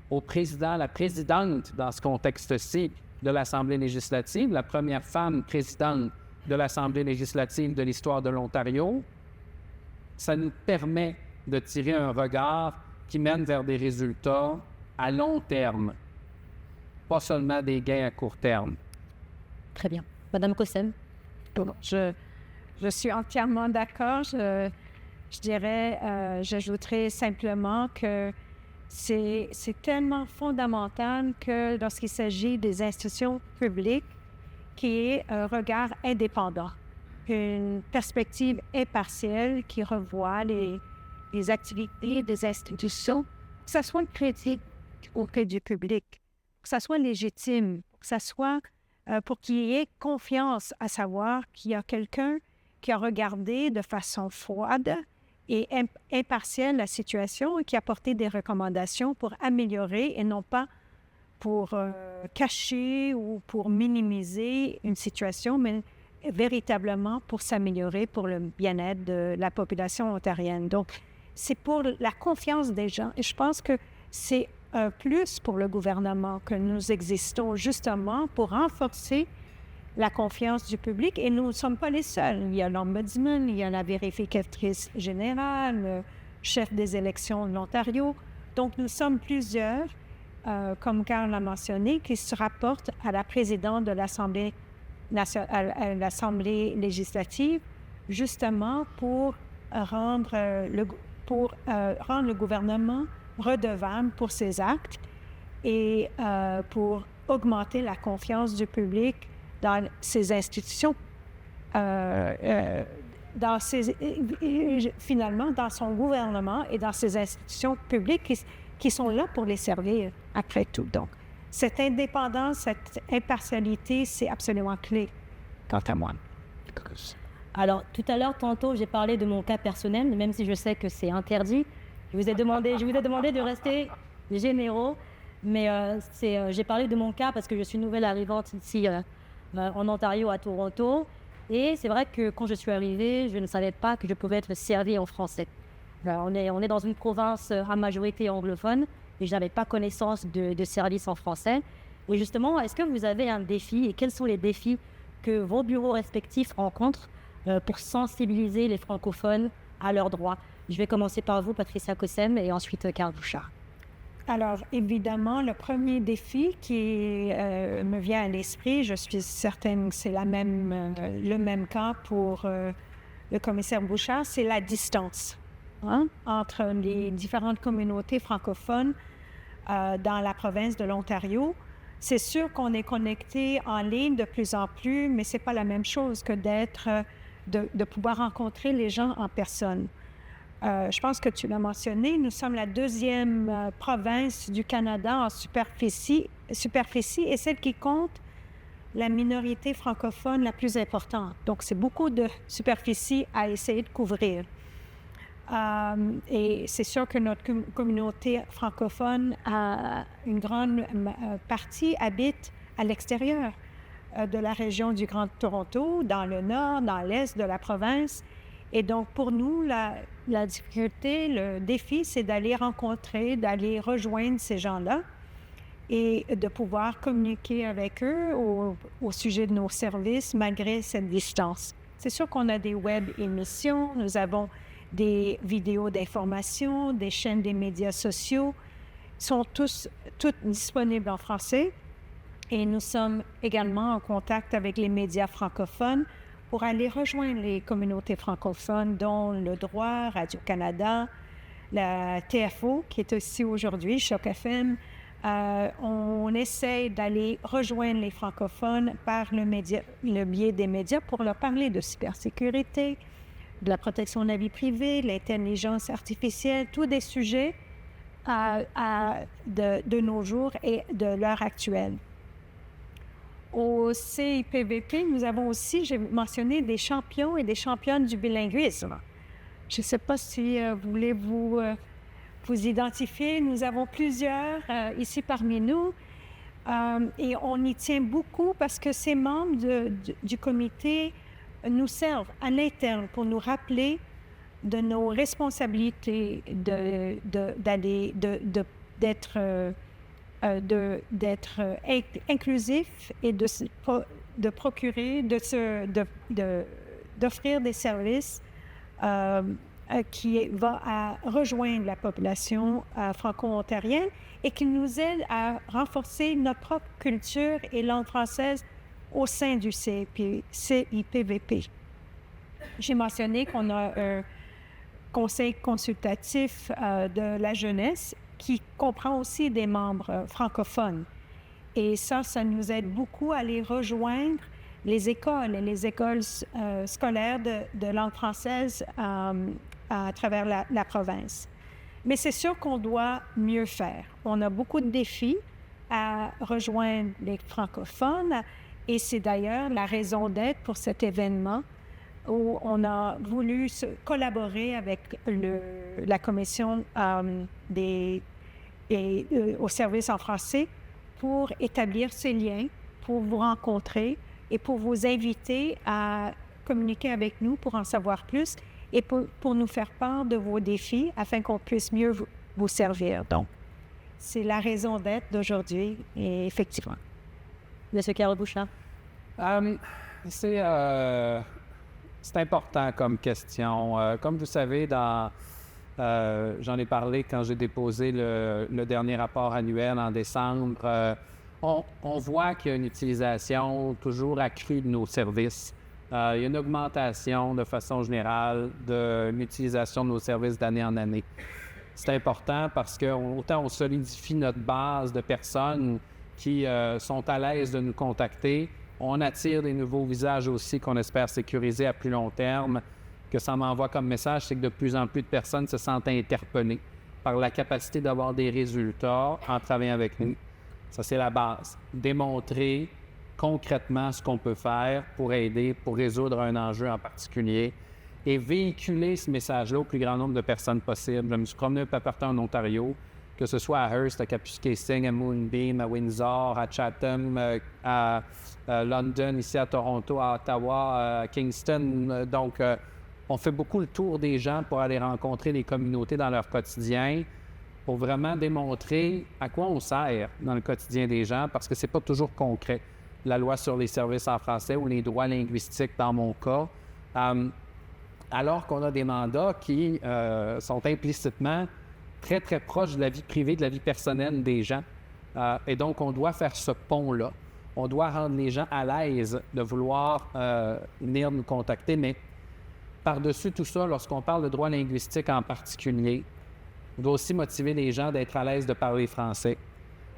au président, la présidente, dans ce contexte-ci, de l'Assemblée législative, la première femme présidente de l'Assemblée législative de l'histoire de l'Ontario, ça nous permet de tirer un regard qui mène vers des résultats à long terme, pas seulement des gains à court terme. Très bien. Madame Cossem? Je suis entièrement d'accord. Je dirais, j'ajouterais simplement que c'est tellement fondamental que lorsqu'il s'agit des institutions publiques, qu'il y ait un regard indépendant, une perspective impartielle qui revoit les activités des institutions, que ça soit critique auprès du public, que ça soit légitime, que ça soit pour qu'il y ait confiance à savoir qu'il y a quelqu'un qui a regardé de façon froide et impartielle la situation et qui a apporté des recommandations pour améliorer et non pas pour cacher ou pour minimiser une situation, mais véritablement pour s'améliorer pour le bien-être de la population ontarienne. Donc, c'est pour la confiance des gens. Et je pense que c'est un plus pour le gouvernement que nous existons justement pour renforcer la confiance du public. Et nous ne sommes pas les seuls. Il y a l'Ombudsman, il y a la vérificatrice générale, le chef des élections de l'Ontario. Donc, nous sommes plusieurs, comme Carl l'a mentionné, qui se rapportent à la présidente de l'Assemblée législative, justement pour rendre le gouvernement redevable pour ses actes et pour augmenter la confiance du public dans ses institutions, finalement dans son gouvernement et dans ses institutions publiques qui sont là pour les servir après tout. Donc, cette indépendance, cette impartialité, c'est absolument clé, quant à moi. Alors, tout à l'heure, tantôt, j'ai parlé de mon cas personnel, même si je sais que c'est interdit. Je vous ai demandé de rester généraux, mais j'ai parlé de mon cas parce que je suis nouvelle arrivante ici en Ontario, à Toronto. Et c'est vrai que quand je suis arrivée, je ne savais pas que je pouvais être servie en français. Alors, on est dans une province à majorité anglophone et je n'avais pas connaissance de services en français. Et justement, est-ce que vous avez un défi et quels sont les défis que vos bureaux respectifs rencontrent pour sensibiliser les francophones à leurs droits? Je vais commencer par vous, Patricia Cossem, et ensuite Carl Bouchard. Alors, évidemment, le premier défi qui me vient à l'esprit, je suis certaine que c'est le même cas pour le commissaire Bouchard, c'est la distance entre les différentes communautés francophones dans la province de l'Ontario. C'est sûr qu'on est connecté en ligne de plus en plus, mais ce n'est pas la même chose que de pouvoir rencontrer les gens en personne. Je pense que tu l'as mentionné, nous sommes la deuxième province du Canada en superficie et celle qui compte la minorité francophone la plus importante. Donc, c'est beaucoup de superficie à essayer de couvrir. Et c'est sûr que notre communauté francophone, une grande partie habite à l'extérieur de la région du Grand Toronto, dans le nord, dans l'est de la province. Et donc, pour nous, la difficulté, le défi, c'est d'aller rencontrer, d'aller rejoindre ces gens-là et de pouvoir communiquer avec eux au sujet de nos services malgré cette distance. C'est sûr qu'on a des web émissions, nous avons des vidéos d'information, des chaînes des médias sociaux, sont toutes disponibles en français. Et nous sommes également en contact avec les médias francophones pour aller rejoindre les communautés francophones, dont Le Droit, Radio-Canada, la TFO, qui est aussi aujourd'hui, Choc FM. On essaie d'aller rejoindre les francophones par le biais des médias pour leur parler de cybersécurité, de la protection de la vie privée, l'intelligence artificielle, tous des sujets de nos jours et de l'heure actuelle. Au CIPVP, nous avons aussi, j'ai mentionné, des champions et des championnes du bilinguisme. Je ne sais pas si vous voulez vous identifier. Nous avons plusieurs ici parmi nous et on y tient beaucoup parce que ces membres du comité nous servent à l'interne pour nous rappeler de nos responsabilités d'être inclusif et de procurer, d'offrir des services qui va rejoindre la population franco-ontarienne et qui nous aide à renforcer notre propre culture et langue française au sein du CIPVP. J'ai mentionné qu'on a un conseil consultatif de la jeunesse qui comprend aussi des membres francophones. Et ça nous aide beaucoup à aller rejoindre les écoles et les écoles scolaires de langue française à travers la province. Mais c'est sûr qu'on doit mieux faire. On a beaucoup de défis à rejoindre les francophones et c'est d'ailleurs la raison d'être pour cet événement où on a voulu collaborer avec la commission au service en français pour établir ces liens, pour vous rencontrer et pour vous inviter à communiquer avec nous pour en savoir plus et pour nous faire part de vos défis afin qu'on puisse mieux vous servir. Donc, c'est la raison d'être d'aujourd'hui, et effectivement. Monsieur Carl-Bouchard. C'est important comme question. Comme vous savez, j'en ai parlé quand j'ai déposé le dernier rapport annuel en décembre. On voit qu'il y a une utilisation toujours accrue de nos services. Il y a une augmentation de façon générale de l'utilisation de nos services d'année en année. C'est important parce que autant on solidifie notre base de personnes qui sont à l'aise de nous contacter, on attire des nouveaux visages aussi qu'on espère sécuriser à plus long terme. Que ça m'envoie comme message, c'est que de plus en plus de personnes se sentent interpellées par la capacité d'avoir des résultats en travaillant avec nous. Ça, c'est la base. Démontrer concrètement ce qu'on peut faire pour aider, pour résoudre un enjeu en particulier et véhiculer ce message-là au plus grand nombre de personnes possible. Je me suis promené un peu partout en Ontario, que ce soit à Hearst, à Kapuskasing, à Moonbeam, à Windsor, à Chatham, à London, ici à Toronto, à Ottawa, à Kingston. Donc, on fait beaucoup le tour des gens pour aller rencontrer les communautés dans leur quotidien, pour vraiment démontrer à quoi on sert dans le quotidien des gens, parce que c'est pas toujours concret. La loi sur les services en français ou les droits linguistiques dans mon cas, alors qu'on a des mandats qui sont implicitement très, très proches de la vie privée, de la vie personnelle des gens. Et donc, on doit faire ce pont-là. On doit rendre les gens à l'aise de vouloir venir nous contacter, mais par-dessus tout ça, lorsqu'on parle de droit linguistique en particulier, on doit aussi motiver les gens d'être à l'aise de parler français.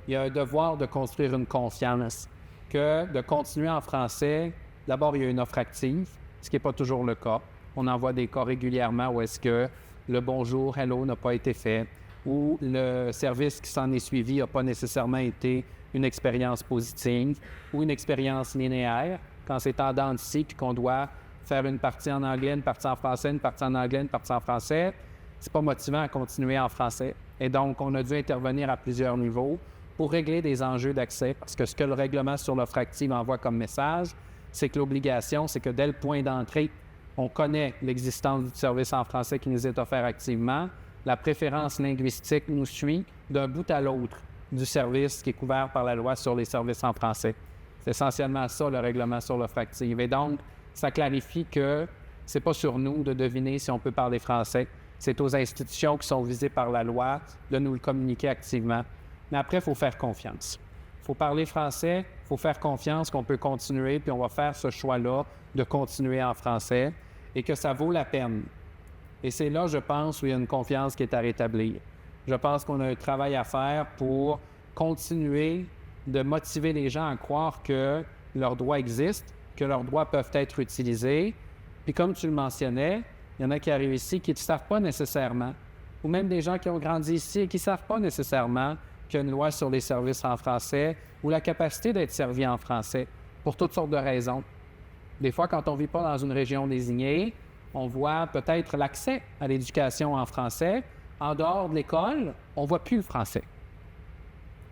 Il y a un devoir de construire une confiance, que de continuer en français, d'abord, il y a une offre active, ce qui n'est pas toujours le cas. On en voit des cas régulièrement où est-ce que le bonjour, hello n'a pas été fait, ou le service qui s'en est suivi n'a pas nécessairement été une expérience positive ou une expérience linéaire, quand c'est en dents de scie puis qu'on doit faire une partie en anglais, une partie en français, une partie en anglais, une partie en français, c'est pas motivant à continuer en français. Et donc, on a dû intervenir à plusieurs niveaux pour régler des enjeux d'accès, parce que ce que le règlement sur l'offre active envoie comme message, c'est que l'obligation, c'est que dès le point d'entrée, on connaît l'existence du service en français qui nous est offert activement. La préférence linguistique nous suit d'un bout à l'autre du service qui est couvert par la loi sur les services en français. C'est essentiellement ça, le règlement sur l'offre active. Et donc, ça clarifie que C'est pas sur nous de deviner si on peut parler français. C'est aux institutions qui sont visées par la loi de nous le communiquer activement. Mais après, il faut faire confiance. Il faut parler français, il faut faire confiance qu'on peut continuer, puis on va faire ce choix-là de continuer en français et que ça vaut la peine. Et c'est là, je pense, où il y a une confiance qui est à rétablir. Je pense qu'on a un travail à faire pour continuer de motiver les gens à croire que leurs droits existent, que leurs droits peuvent être utilisés. Puis comme tu le mentionnais, il y en a qui arrivent ici qui ne savent pas nécessairement, ou même des gens qui ont grandi ici et qui ne savent pas nécessairement qu'il y a une loi sur les services en français ou la capacité d'être servi en français, pour toutes sortes de raisons. Des fois, quand on ne vit pas dans une région désignée, on voit peut-être l'accès à l'éducation en français. En dehors de l'école, on ne voit plus le français.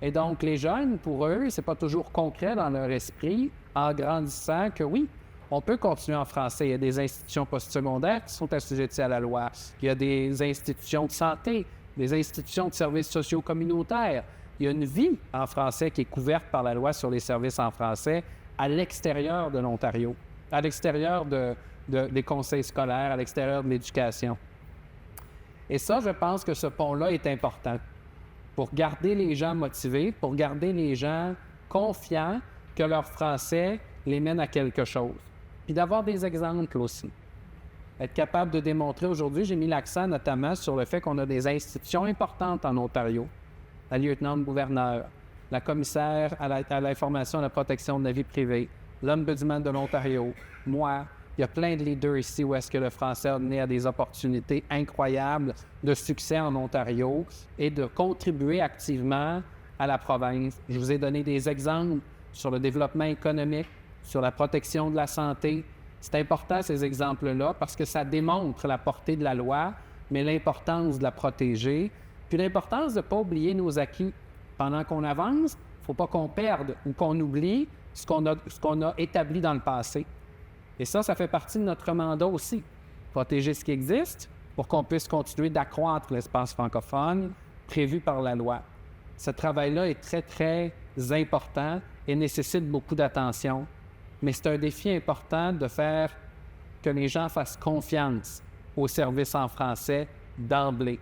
Et donc, les jeunes, pour eux, ce n'est pas toujours concret dans leur esprit, en grandissant, que oui, on peut continuer en français. Il y a des institutions postsecondaires qui sont assujetties à la loi. Il y a des institutions de santé, des institutions de services sociaux communautaires. Il y a une vie en français qui est couverte par la loi sur les services en français à l'extérieur de l'Ontario, à l'extérieur des conseils scolaires, à l'extérieur de l'éducation. Et ça, je pense que ce pont-là est important pour garder les gens motivés, pour garder les gens confiants que leur français les mène à quelque chose. Puis d'avoir des exemples aussi. Être capable de démontrer aujourd'hui, j'ai mis l'accent notamment sur le fait qu'on a des institutions importantes en Ontario. La lieutenant-gouverneur, la commissaire à l'information et à la protection de la vie privée, l'ombudsman de l'Ontario, moi. Il y a plein de leaders ici où est-ce que le français a donné à des opportunités incroyables de succès en Ontario et de contribuer activement à la province. Je vous ai donné des exemples sur le développement économique, sur la protection de la santé. C'est important, ces exemples-là, parce que ça démontre la portée de la loi, mais l'importance de la protéger, puis l'importance de ne pas oublier nos acquis. Pendant qu'on avance, il ne faut pas qu'on perde ou qu'on oublie ce qu'on a établi dans le passé. Et ça fait partie de notre mandat aussi. Protéger ce qui existe pour qu'on puisse continuer d'accroître l'espace francophone prévu par la loi. Ce travail-là est très, très important et nécessite beaucoup d'attention. Mais c'est un défi important de faire que les gens fassent confiance aux services en français d'emblée.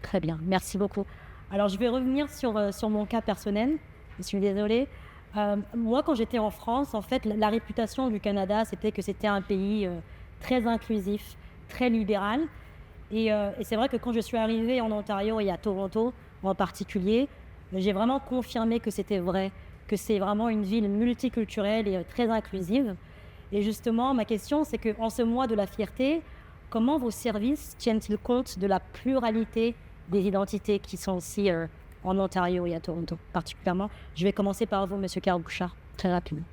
Très bien, merci beaucoup. Alors, je vais revenir sur mon cas personnel. Je suis désolée. Moi, quand j'étais en France, en fait, la réputation du Canada, c'était que c'était un pays très inclusif, très libéral. Et c'est vrai que quand je suis arrivée en Ontario et à Toronto en particulier, j'ai vraiment confirmé que c'était vrai, que c'est vraiment une ville multiculturelle et très inclusive. Et justement, ma question, c'est qu'en ce mois de la fierté, comment vos services tiennent-ils compte de la pluralité des identités qui sont aussi en Ontario et à Toronto particulièrement? Je vais commencer par vous, M. Carl Bouchard, très rapidement.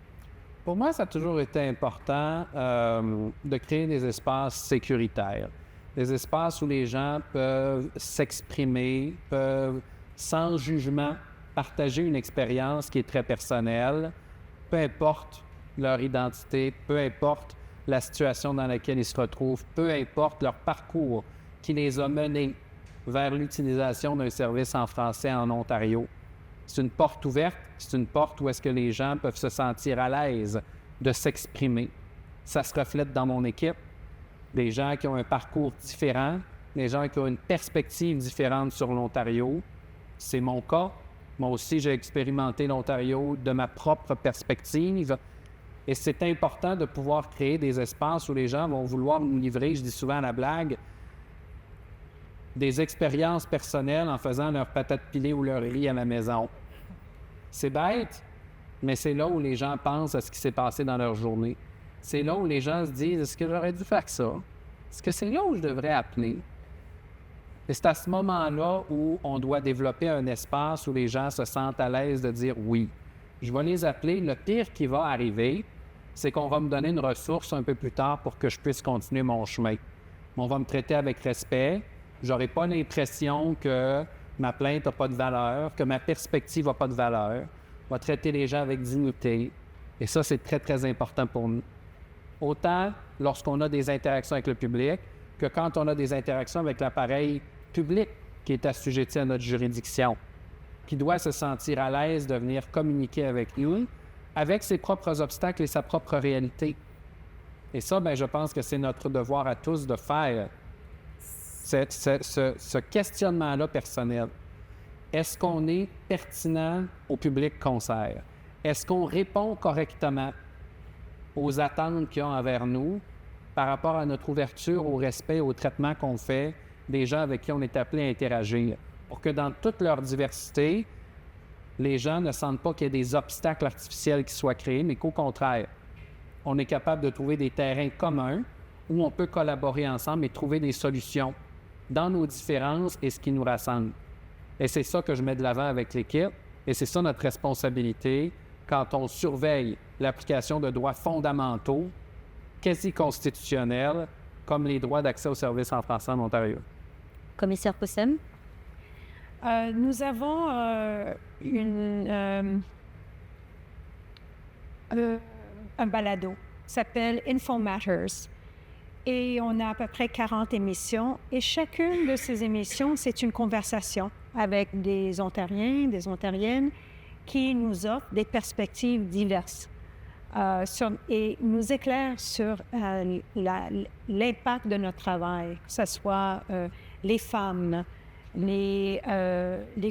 Pour moi, ça a toujours été important de créer des espaces sécuritaires, des espaces où les gens peuvent s'exprimer, peuvent, sans jugement, partager une expérience qui est très personnelle, peu importe leur identité, peu importe la situation dans laquelle ils se retrouvent, peu importe leur parcours qui les a menés vers l'utilisation d'un service en français en Ontario. C'est une porte ouverte, c'est une porte où est-ce que les gens peuvent se sentir à l'aise de s'exprimer. Ça se reflète dans mon équipe, des gens qui ont un parcours différent, des gens qui ont une perspective différente sur l'Ontario. C'est mon cas. Moi aussi, j'ai expérimenté l'Ontario de ma propre perspective. Et c'est important de pouvoir créer des espaces où les gens vont vouloir nous livrer, je dis souvent à la blague, des expériences personnelles en faisant leur patate pilée ou leur riz à la maison. C'est bête, mais c'est là où les gens pensent à ce qui s'est passé dans leur journée. C'est là où les gens se disent, est-ce que j'aurais dû faire ça? Est-ce que c'est là où je devrais appeler? Et c'est à ce moment-là où on doit développer un espace où les gens se sentent à l'aise de dire oui. Je vais les appeler. Le pire qui va arriver, c'est qu'on va me donner une ressource un peu plus tard pour que je puisse continuer mon chemin. On va me traiter avec respect. Je n'aurai pas l'impression que ma plainte n'a pas de valeur, que ma perspective n'a pas de valeur. On va traiter les gens avec dignité. Et ça, c'est très, très important pour nous. Autant lorsqu'on a des interactions avec le public que quand on a des interactions avec l'appareil public qui est assujetti à notre juridiction, qui doit se sentir à l'aise de venir communiquer avec nous, avec ses propres obstacles et sa propre réalité. Et ça, bien, je pense que c'est notre devoir à tous de faire ce questionnement-là personnel. Est-ce qu'on est pertinent au public qu'on sert? Est-ce qu'on répond correctement aux attentes qu'ils ont envers nous par rapport à notre ouverture, au respect, au traitement qu'on fait des gens avec qui on est appelé à interagir? Pour que dans toute leur diversité, les gens ne sentent pas qu'il y ait des obstacles artificiels qui soient créés, mais qu'au contraire, on est capable de trouver des terrains communs où on peut collaborer ensemble et trouver des solutions dans nos différences et ce qui nous rassemble. Et c'est ça que je mets de l'avant avec l'équipe, et c'est ça notre responsabilité quand on surveille l'application de droits fondamentaux, quasi constitutionnels, comme les droits d'accès aux services en français en Ontario. Commissaire Possem? Nous avons un balado qui s'appelle Info Matters. Et on a à peu près 40 émissions. Et chacune de ces émissions, c'est une conversation avec des Ontariens, des Ontariennes qui nous offrent des perspectives diverses et nous éclairent sur l'impact de notre travail, que ce soit les femmes, les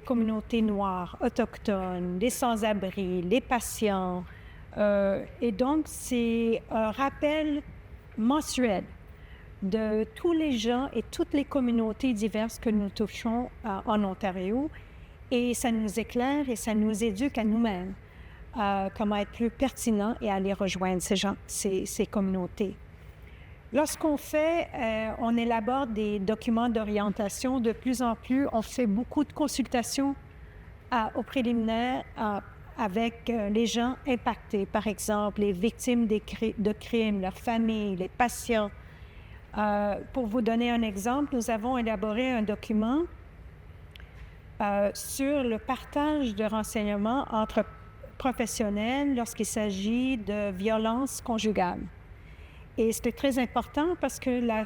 communautés noires, autochtones, les sans-abri, les patients. Et donc, c'est un rappel mensuel de tous les gens et toutes les communautés diverses que nous touchons en Ontario. Et ça nous éclaire et ça nous éduque à nous-mêmes, comment être plus pertinents et aller rejoindre ces gens, ces communautés. Lorsqu'on on élabore des documents d'orientation, de plus en plus, on fait beaucoup de consultations au préliminaire avec les gens impactés, par exemple les victimes de crimes, leurs familles, les patients. Pour vous donner un exemple, nous avons élaboré un document sur le partage de renseignements entre professionnels lorsqu'il s'agit de violences conjugales. Et c'était très important parce que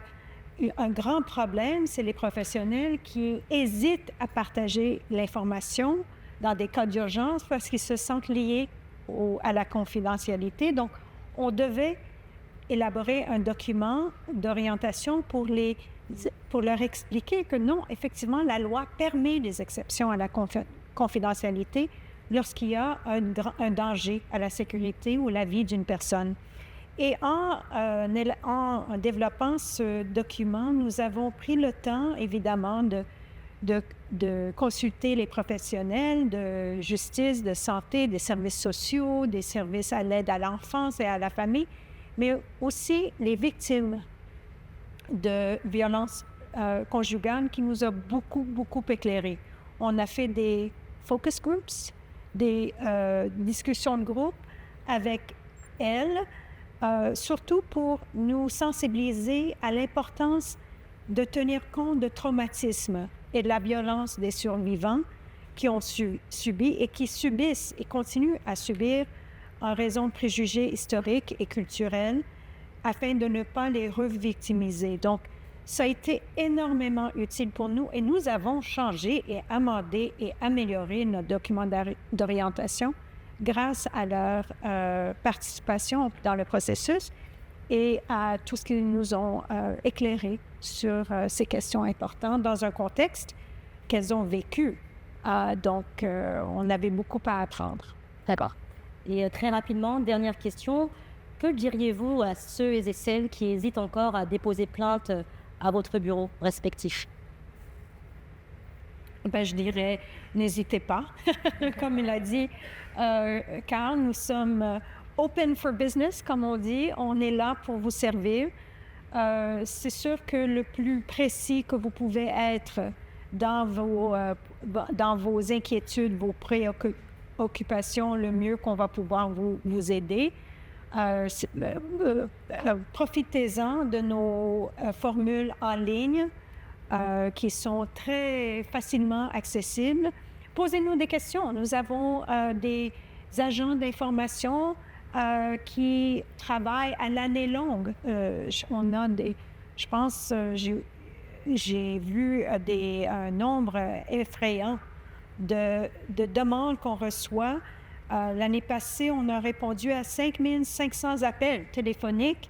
un grand problème, c'est les professionnels qui hésitent à partager l'information dans des cas d'urgence parce qu'ils se sentent liés à la confidentialité. Donc, on devait élaborer un document d'orientation pour leur expliquer que non, effectivement, la loi permet des exceptions à la confidentialité lorsqu'il y a un danger à la sécurité ou la vie d'une personne. Et en développant ce document, nous avons pris le temps, évidemment, de consulter les professionnels de justice, de santé, des services sociaux, des services à l'aide à l'enfance et à la famille, mais aussi les victimes de violences conjugales qui nous a beaucoup éclairés. On a fait des focus groups, des discussions de groupe avec elles, surtout pour nous sensibiliser à l'importance de tenir compte de traumatisme et de la violence des survivants qui ont subi et qui subissent et continuent à subir en raison de préjugés historiques et culturels afin de ne pas les revictimiser. Donc, ça a été énormément utile pour nous et nous avons changé et amendé et amélioré notre document d'orientation grâce à leur participation dans le processus et à tout ce qu'ils nous ont éclairé sur ces questions importantes dans un contexte qu'elles ont vécu. Donc, on avait beaucoup à apprendre. D'accord. Et très rapidement, dernière question, que diriez-vous à ceux et celles qui hésitent encore à déposer plainte à votre bureau respectif? Je dirais, n'hésitez pas. Comme il a dit Carl, nous sommes open for business, comme on dit. On est là pour vous servir. C'est sûr que le plus précis que vous pouvez être dans vos inquiétudes, vos préoccupations, le mieux qu'on va pouvoir vous aider. Profitez-en de nos formules en ligne qui sont très facilement accessibles. Posez-nous des questions. Nous avons des agents d'information qui travaillent à l'année longue. On a je pense, j'ai vu un nombre effrayant de demandes qu'on reçoit. L'année passée, on a répondu à 5500 appels téléphoniques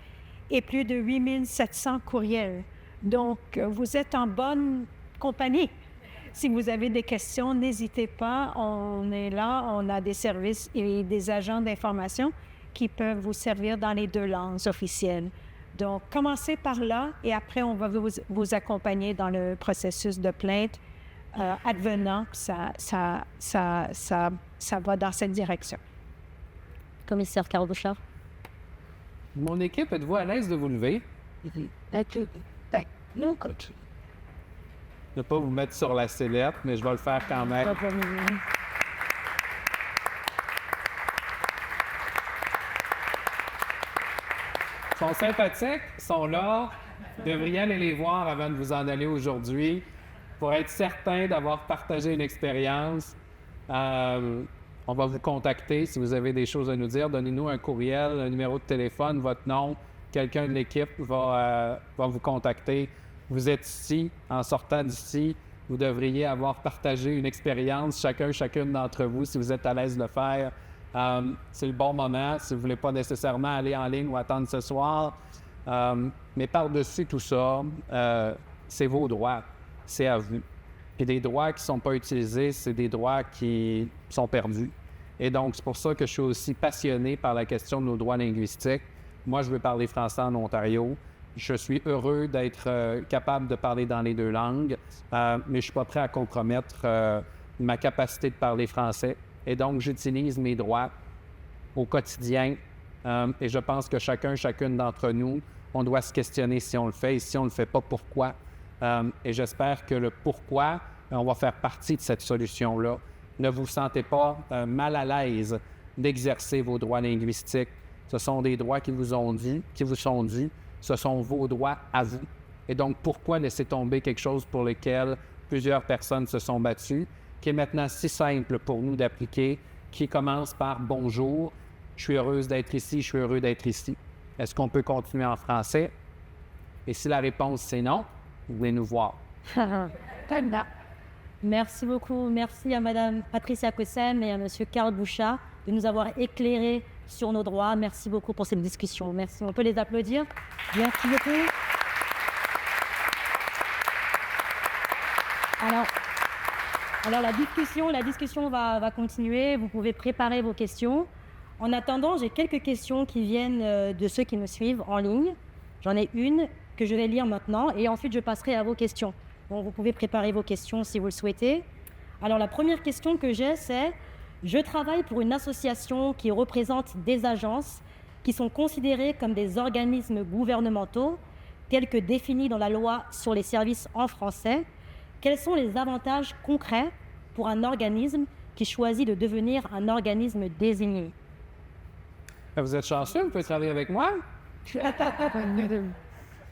et plus de 8700 courriels. Donc, vous êtes en bonne compagnie. Si vous avez des questions, n'hésitez pas. On est là, on a des services et des agents d'information qui peuvent vous servir dans les 2 langues officielles. Donc, commencez par là et après, on va vous accompagner dans le processus de plainte advenant. Ça va dans cette direction. Commissaire Carl Bouchard. Mon équipe, êtes-vous à l'aise de vous lever? Ne pas vous mettre sur la sellette, mais je vais le faire quand même. Ils sont sympathiques, ils sont là. Vous devriez aller les voir avant de vous en aller aujourd'hui pour être certain d'avoir partagé une expérience. On va vous contacter si vous avez des choses à nous dire. Donnez-nous un courriel, un numéro de téléphone, votre nom. Quelqu'un de l'équipe va vous contacter. Vous êtes ici, en sortant d'ici, vous devriez avoir partagé une expérience, chacune d'entre vous, si vous êtes à l'aise de le faire. C'est le bon moment, si vous ne voulez pas nécessairement aller en ligne ou attendre ce soir. Mais par-dessus tout ça, c'est vos droits, c'est à vous. Puis des droits qui ne sont pas utilisés, c'est des droits qui sont perdus. Et donc, c'est pour ça que je suis aussi passionné par la question de nos droits linguistiques. Moi, je veux parler français en Ontario. Je suis heureux d'être capable de parler dans les 2 langues, mais je ne suis pas prêt à compromettre ma capacité de parler français. Et donc, j'utilise mes droits au quotidien. Et je pense que chacune d'entre nous, on doit se questionner si on le fait et si on ne le fait pas, pourquoi. Et j'espère que le pourquoi, on va faire partie de cette solution-là. Ne vous sentez pas mal à l'aise d'exercer vos droits linguistiques. Ce sont des droits qui vous sont dus. Ce sont vos droits à vous. Et donc, pourquoi laisser tomber quelque chose pour lequel plusieurs personnes se sont battues, qui est maintenant si simple pour nous d'appliquer, qui commence par « Bonjour, je suis heureuse d'être ici, je suis heureux d'être ici. Est-ce qu'on peut continuer en français? » Et si la réponse c'est non, vous venez nous voir. Merci beaucoup. Merci à Mme Patricia Cossem et à M. Carl Bouchard de nous avoir éclairés sur nos droits. Merci beaucoup pour cette discussion. Merci. On peut les applaudir. Merci beaucoup. Alors la discussion va continuer. Vous pouvez préparer vos questions. En attendant, j'ai quelques questions qui viennent de ceux qui me suivent en ligne. J'en ai une que je vais lire maintenant et ensuite je passerai à vos questions. Bon, vous pouvez préparer vos questions si vous le souhaitez. Alors la première question que j'ai, c'est « Je travaille pour une association qui représente des agences qui sont considérées comme des organismes gouvernementaux tels que définis dans la loi sur les services en français. Quels sont les avantages concrets pour un organisme qui choisit de devenir un organisme désigné ?» Vous êtes chanceux, vous pouvez travailler avec moi.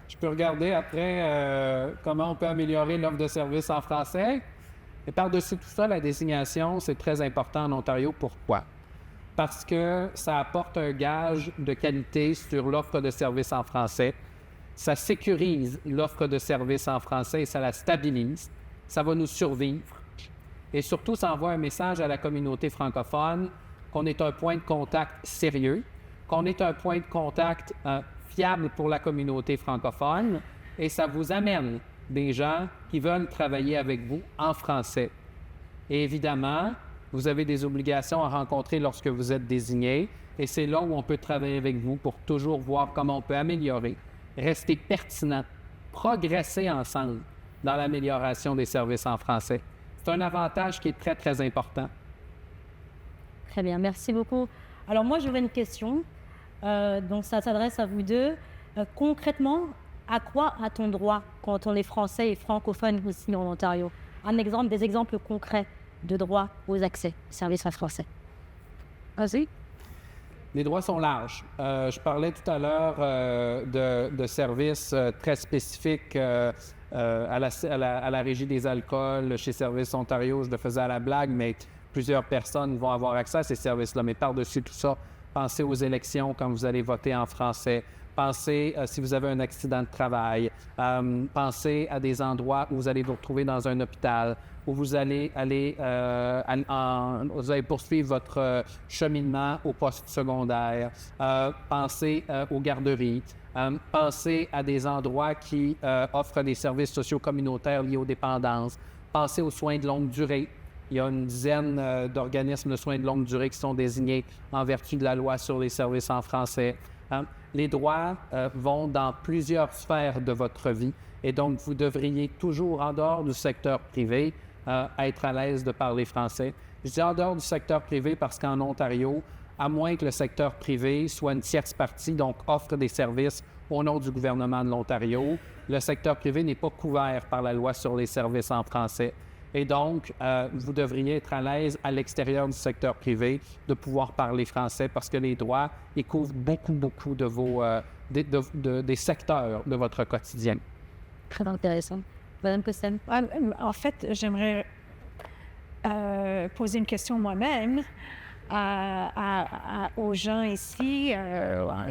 Je peux regarder après comment on peut améliorer l'offre de services en français. Et par-dessus tout ça, la désignation, c'est très important en Ontario. Pourquoi? Parce que ça apporte un gage de qualité sur l'offre de services en français. Ça sécurise l'offre de services en français et ça la stabilise. Ça va nous survivre. Et surtout, ça envoie un message à la communauté francophone qu'on est un point de contact sérieux, qu'on est un point de contact fiable pour la communauté francophone et ça vous amène des gens qui veulent travailler avec vous en français. Et évidemment, vous avez des obligations à rencontrer lorsque vous êtes désigné et c'est là où on peut travailler avec vous pour toujours voir comment on peut améliorer, rester pertinent, progresser ensemble dans l'amélioration des services en français. C'est un avantage qui est très, très important. Très bien, merci beaucoup. Alors moi, j'aurais une question. Donc ça s'adresse à vous deux. Concrètement, à quoi a-t-on droit quand on est français et francophone aussi en Ontario? Des exemples concrets de droits aux accès aux services en français. Vas-y. Les droits sont larges. Je parlais tout à l'heure de services très spécifiques à la Régie des alcools chez Services Ontario. Je le faisais à la blague, mais plusieurs personnes vont avoir accès à ces services-là. Mais par-dessus tout ça, Pensez aux élections quand vous allez voter en français. Pensez si vous avez un accident de travail. Pensez à des endroits où vous allez vous retrouver dans un hôpital, où vous allez vous allez poursuivre votre cheminement au poste secondaire. Pensez aux garderies. Pensez à des endroits qui offrent des services sociaux communautaires liés aux dépendances. Pensez aux soins de longue durée. Il y a une dizaine d'organismes de soins de longue durée qui sont désignés en vertu de la loi sur les services en français. Les droits vont dans plusieurs sphères de votre vie et donc vous devriez toujours, en dehors du secteur privé, être à l'aise de parler français. Je dis en dehors du secteur privé parce qu'en Ontario, à moins que le secteur privé soit une tierce partie, donc offre des services au nom du gouvernement de l'Ontario, le secteur privé n'est pas couvert par la loi sur les services en français. Et donc, vous devriez être à l'aise à l'extérieur du secteur privé de pouvoir parler français parce que les droits, ils couvrent beaucoup de vos, des secteurs de votre quotidien. Très intéressant. Madame Cossel. En fait, j'aimerais poser une question moi-même aux gens ici,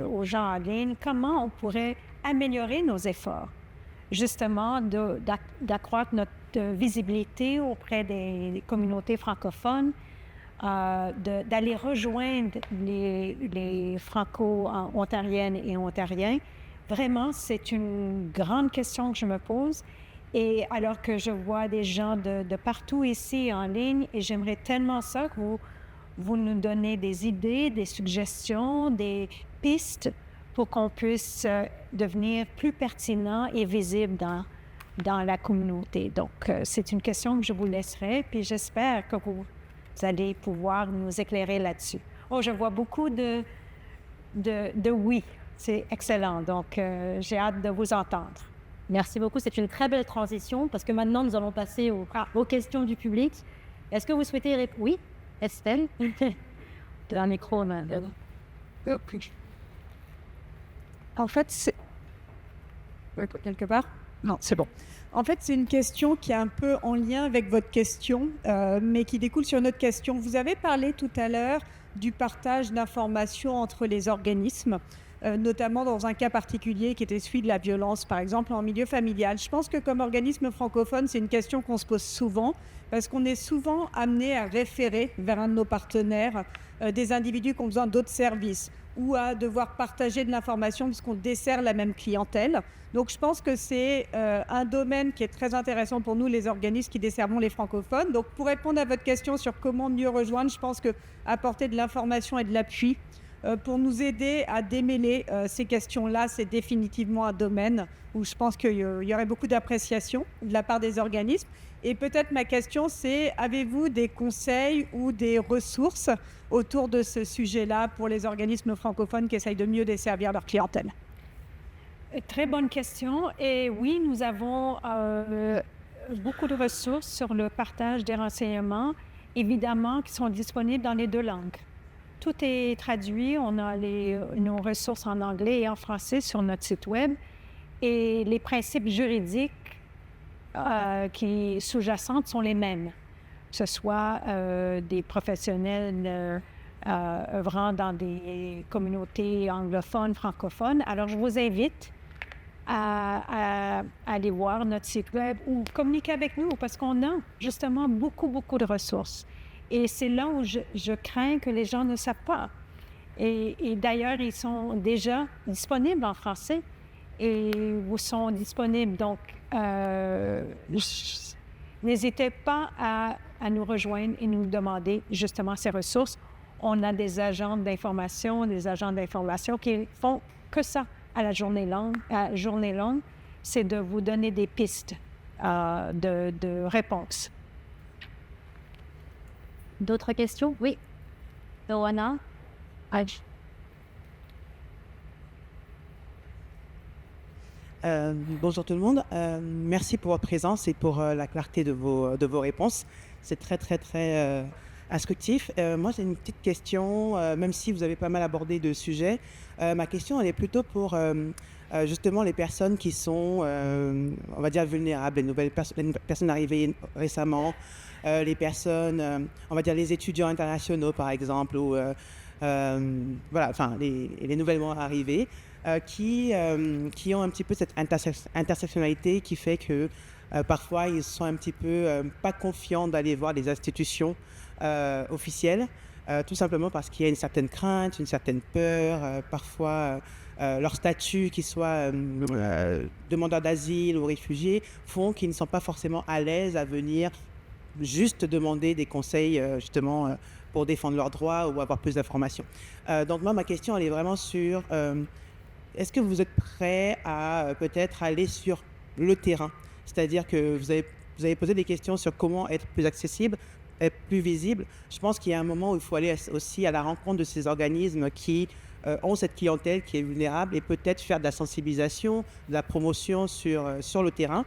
aux gens en ligne. Comment on pourrait améliorer nos efforts, justement, d'accroître notre visibilité auprès des communautés francophones, d'aller rejoindre les franco-ontariennes et ontariens. Vraiment, c'est une grande question que je me pose. Et alors que je vois des gens de partout ici en ligne, et j'aimerais tellement ça que vous nous donnez des idées, des suggestions, des pistes pour qu'on puisse devenir plus pertinent et visible dans la communauté. Donc, c'est une question que je vous laisserai, puis j'espère que vous allez pouvoir nous éclairer là-dessus. Oh, je vois beaucoup de oui. C'est excellent. Donc, j'ai hâte de vous entendre. Merci beaucoup. C'est une très belle transition parce que maintenant, nous allons passer aux questions du public. Est-ce que vous souhaitez répondre? Oui, Estelle. Tu as un micro, madame. En fait, c'est... Quelque part? Non, c'est bon. En fait, c'est une question qui est un peu en lien avec votre question, mais qui découle sur notre question. Vous avez parlé tout à l'heure du partage d'informations entre les organismes, notamment dans un cas particulier qui était celui de la violence, par exemple, en milieu familial. Je pense que comme organisme francophone, c'est une question qu'on se pose souvent, parce qu'on est souvent amené à référer vers un de nos partenaires des individus qui ont besoin d'autres services, ou à devoir partager de l'information puisqu'on dessert la même clientèle. Donc je pense que c'est un domaine qui est très intéressant pour nous, les organismes qui desservons les francophones. Donc pour répondre à votre question sur comment mieux rejoindre, je pense que apporter de l'information et de l'appui pour nous aider à démêler ces questions-là, c'est définitivement un domaine où je pense qu'il y aurait beaucoup d'appréciation de la part des organismes. Et peut-être ma question, c'est avez-vous des conseils ou des ressources autour de ce sujet-là pour les organismes francophones qui essayent de mieux desservir leur clientèle? Très bonne question. Et oui, nous avons beaucoup de ressources sur le partage des renseignements, évidemment, qui sont disponibles dans les deux langues. Tout est traduit. On a nos ressources en anglais et en français sur notre site web. Et les principes juridiques qui sous-jacentes sont les mêmes, que ce soit des professionnels œuvrant dans des communautés anglophones, francophones. Alors, je vous invite à aller voir notre site web ou communiquer avec nous parce qu'on a justement beaucoup de ressources. Et c'est là où je crains que les gens ne savent pas. Et d'ailleurs, ils sont déjà disponibles en français et vous sont disponibles. Donc, n'hésitez pas à nous rejoindre et nous demander justement ces ressources. On a des agents d'information qui font que ça à la journée longue, c'est de vous donner des pistes de réponses. D'autres questions? Oui. Johanna? Bonjour tout le monde. Merci pour votre présence et pour la clarté de vos réponses. C'est très instructif. Moi, j'ai une petite question, même si vous avez pas mal abordé de sujets. Ma question, elle est plutôt pour justement les personnes qui sont, on va dire, vulnérables, les personnes arrivées récemment, les personnes, on va dire les étudiants internationaux, par exemple, ou voilà, enfin les nouvellement arrivés, qui ont un petit peu cette intersectionnalité qui fait que parfois ils sont un petit peu pas confiants d'aller voir des institutions officielles, tout simplement parce qu'il y a une certaine crainte, une certaine peur, parfois leur statut, qu'ils soient demandeurs d'asile ou réfugiés, font qu'ils ne sont pas forcément à l'aise à venir juste demander des conseils justement pour défendre leurs droits ou avoir plus d'informations. Donc moi, ma question, elle est vraiment sur est-ce que vous êtes prêt à peut-être aller sur le terrain? C'est-à-dire que vous avez posé des questions sur comment être plus accessible, être plus visible. Je pense qu'il y a un moment où il faut aller aussi à la rencontre de ces organismes qui ont cette clientèle qui est vulnérable et peut-être faire de la sensibilisation, de la promotion sur le terrain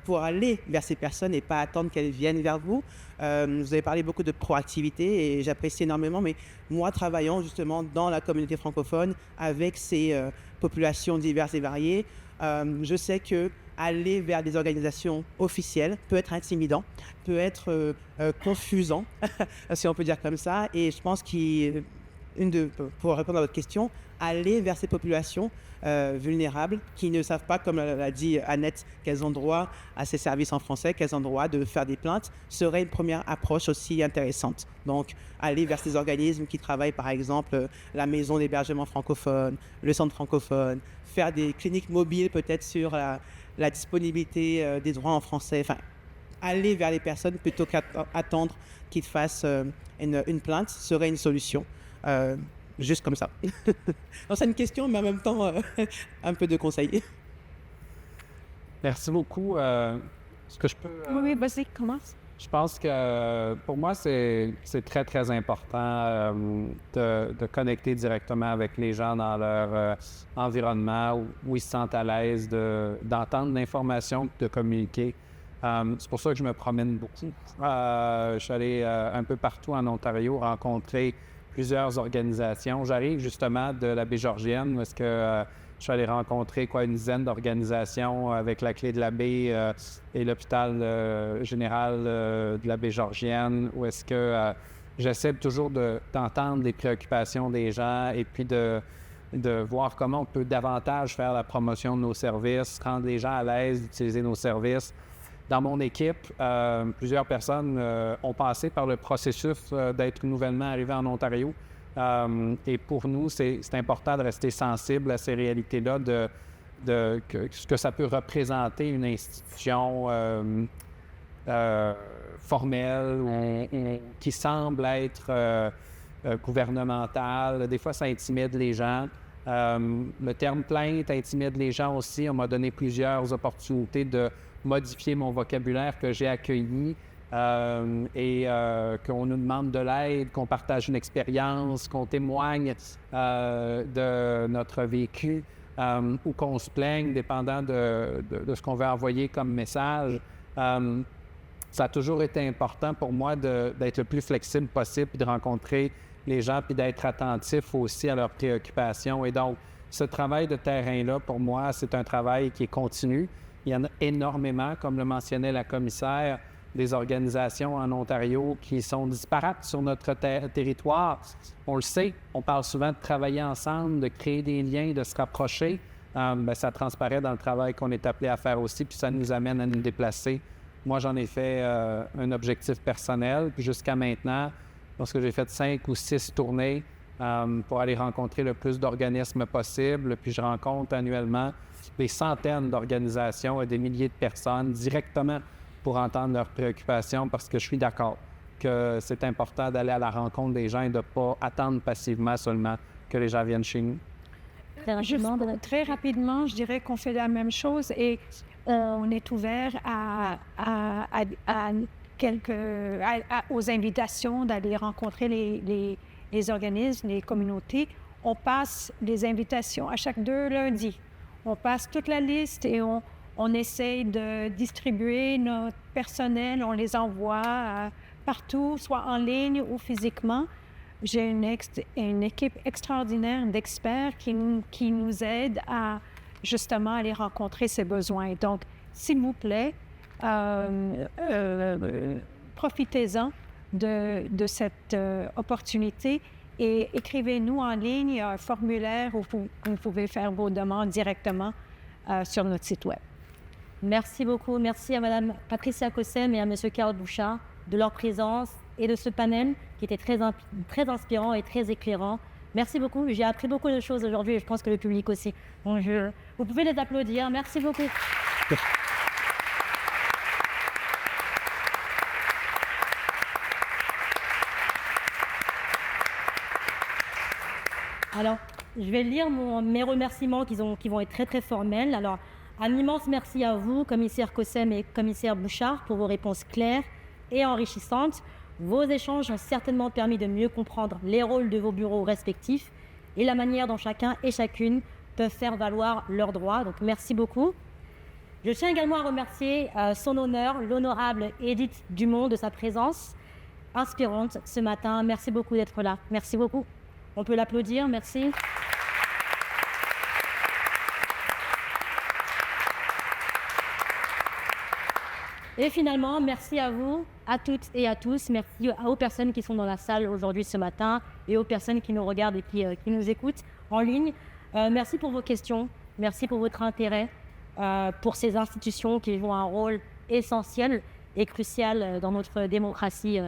pour aller vers ces personnes et pas attendre qu'elles viennent vers vous. Vous avez parlé beaucoup de proactivité et j'apprécie énormément, mais moi, travaillant justement dans la communauté francophone avec ces populations diverses et variées, je sais que aller vers des organisations officielles peut être intimidant, peut être confusant, si on peut dire comme ça, et je pense pour répondre à votre question, aller vers ces populations vulnérables qui ne savent pas, comme l'a dit Annette, qu'elles ont droit à ces services en français, qu'elles ont droit de faire des plaintes, serait une première approche aussi intéressante. Donc, aller vers ces organismes qui travaillent, par exemple, la maison d'hébergement francophone, le centre francophone, faire des cliniques mobiles peut-être sur la disponibilité des droits en français, enfin, aller vers les personnes plutôt qu'attendre qu'ils fassent une plainte serait une solution. Juste comme ça. Donc, c'est une question, mais en même temps, un peu de conseils. Merci beaucoup. Est-ce que je peux... Oui, vas-y, commence. Je pense que pour moi, c'est très, très important de connecter directement avec les gens dans leur environnement où ils se sentent à l'aise d'entendre l'information, de communiquer. C'est pour ça que je me promène beaucoup. Je suis allé un peu partout en Ontario rencontrer plusieurs organisations. J'arrive justement de la baie Georgienne où est-ce que je suis allé rencontrer une dizaine d'organisations avec la Clé de la baie et l'hôpital général de la baie Georgienne où est-ce que j'essaie toujours d'entendre les préoccupations des gens et puis de voir comment on peut davantage faire la promotion de nos services, rendre les gens à l'aise d'utiliser nos services. Dans mon équipe, plusieurs personnes ont passé par le processus d'être nouvellement arrivés en Ontario. Et pour nous, c'est important de rester sensible à ces réalités-là, ce que ça peut représenter une institution formelle ou qui semble être gouvernementale. Des fois, ça intimide les gens. Le terme plainte intimide les gens aussi. On m'a donné plusieurs opportunités de modifier mon vocabulaire que j'ai accueilli et qu'on nous demande de l'aide, qu'on partage une expérience, qu'on témoigne de notre vécu ou qu'on se plaigne, dépendant de ce qu'on veut envoyer comme message. Ça a toujours été important pour moi d'être le plus flexible possible, puis de rencontrer les gens, puis d'être attentif aussi à leurs préoccupations. Et donc, ce travail de terrain-là, pour moi, c'est un travail qui est continu. Il y en a énormément, comme le mentionnait la commissaire, des organisations en Ontario qui sont disparates sur notre territoire. On le sait, on parle souvent de travailler ensemble, de créer des liens, de se rapprocher. Ça transparaît dans le travail qu'on est appelé à faire aussi, puis ça nous amène à nous déplacer. Moi, j'en ai fait un objectif personnel, puis jusqu'à maintenant, lorsque j'ai fait 5 ou 6 tournées pour aller rencontrer le plus d'organismes possible, puis je rencontre annuellement des centaines d'organisations et des milliers de personnes directement pour entendre leurs préoccupations parce que je suis d'accord que c'est important d'aller à la rencontre des gens et de ne pas attendre passivement seulement que les gens viennent chez nous. Très rapidement, je dirais qu'on fait la même chose et on est ouvert aux invitations d'aller rencontrer les organismes, les communautés. On passe des invitations à chaque 2 lundis. On passe toute la liste et on essaye de distribuer notre personnel. On les envoie partout, soit en ligne ou physiquement. J'ai une équipe extraordinaire d'experts qui nous aident à justement aller rencontrer ces besoins. Donc, s'il vous plaît, profitez-en de cette opportunité et écrivez-nous en ligne. Il y a un formulaire où vous pouvez faire vos demandes directement sur notre site Web. Merci beaucoup. Merci à Mme Patricia Cossem et à M. Carl Bouchard de leur présence et de ce panel qui était très inspirant et très éclairant. Merci beaucoup. J'ai appris beaucoup de choses aujourd'hui et je pense que le public aussi. Vous pouvez les applaudir. Merci beaucoup. Alors, je vais lire mes remerciements qui vont être très très formels. Alors, un immense merci à vous, commissaire Cossem et commissaire Bouchard, pour vos réponses claires et enrichissantes. Vos échanges ont certainement permis de mieux comprendre les rôles de vos bureaux respectifs et la manière dont chacun et chacune peuvent faire valoir leurs droits. Donc, merci beaucoup. Je tiens également à remercier son honneur, l'honorable Édith Dumont, de sa présence inspirante ce matin. Merci beaucoup d'être là. Merci beaucoup. On peut l'applaudir. Merci. Et finalement, merci à vous, à toutes et à tous. Merci aux personnes qui sont dans la salle aujourd'hui ce matin et aux personnes qui nous regardent et qui nous écoutent en ligne. Merci pour vos questions. Merci pour votre intérêt pour ces institutions qui jouent un rôle essentiel et crucial dans notre démocratie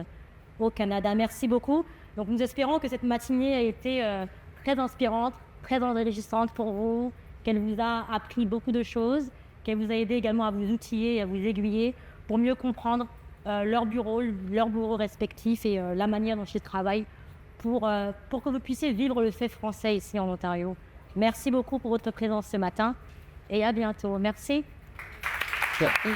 au Canada. Merci beaucoup. Donc, nous espérons que cette matinée a été très inspirante, très enrichissante pour vous, qu'elle vous a appris beaucoup de choses, qu'elle vous a aidé également à vous outiller et à vous aiguiller pour mieux comprendre leurs bureaux respectifs et la manière dont ils travaillent pour que vous puissiez vivre le fait français ici en Ontario. Merci beaucoup pour votre présence ce matin et à bientôt. Merci. Merci.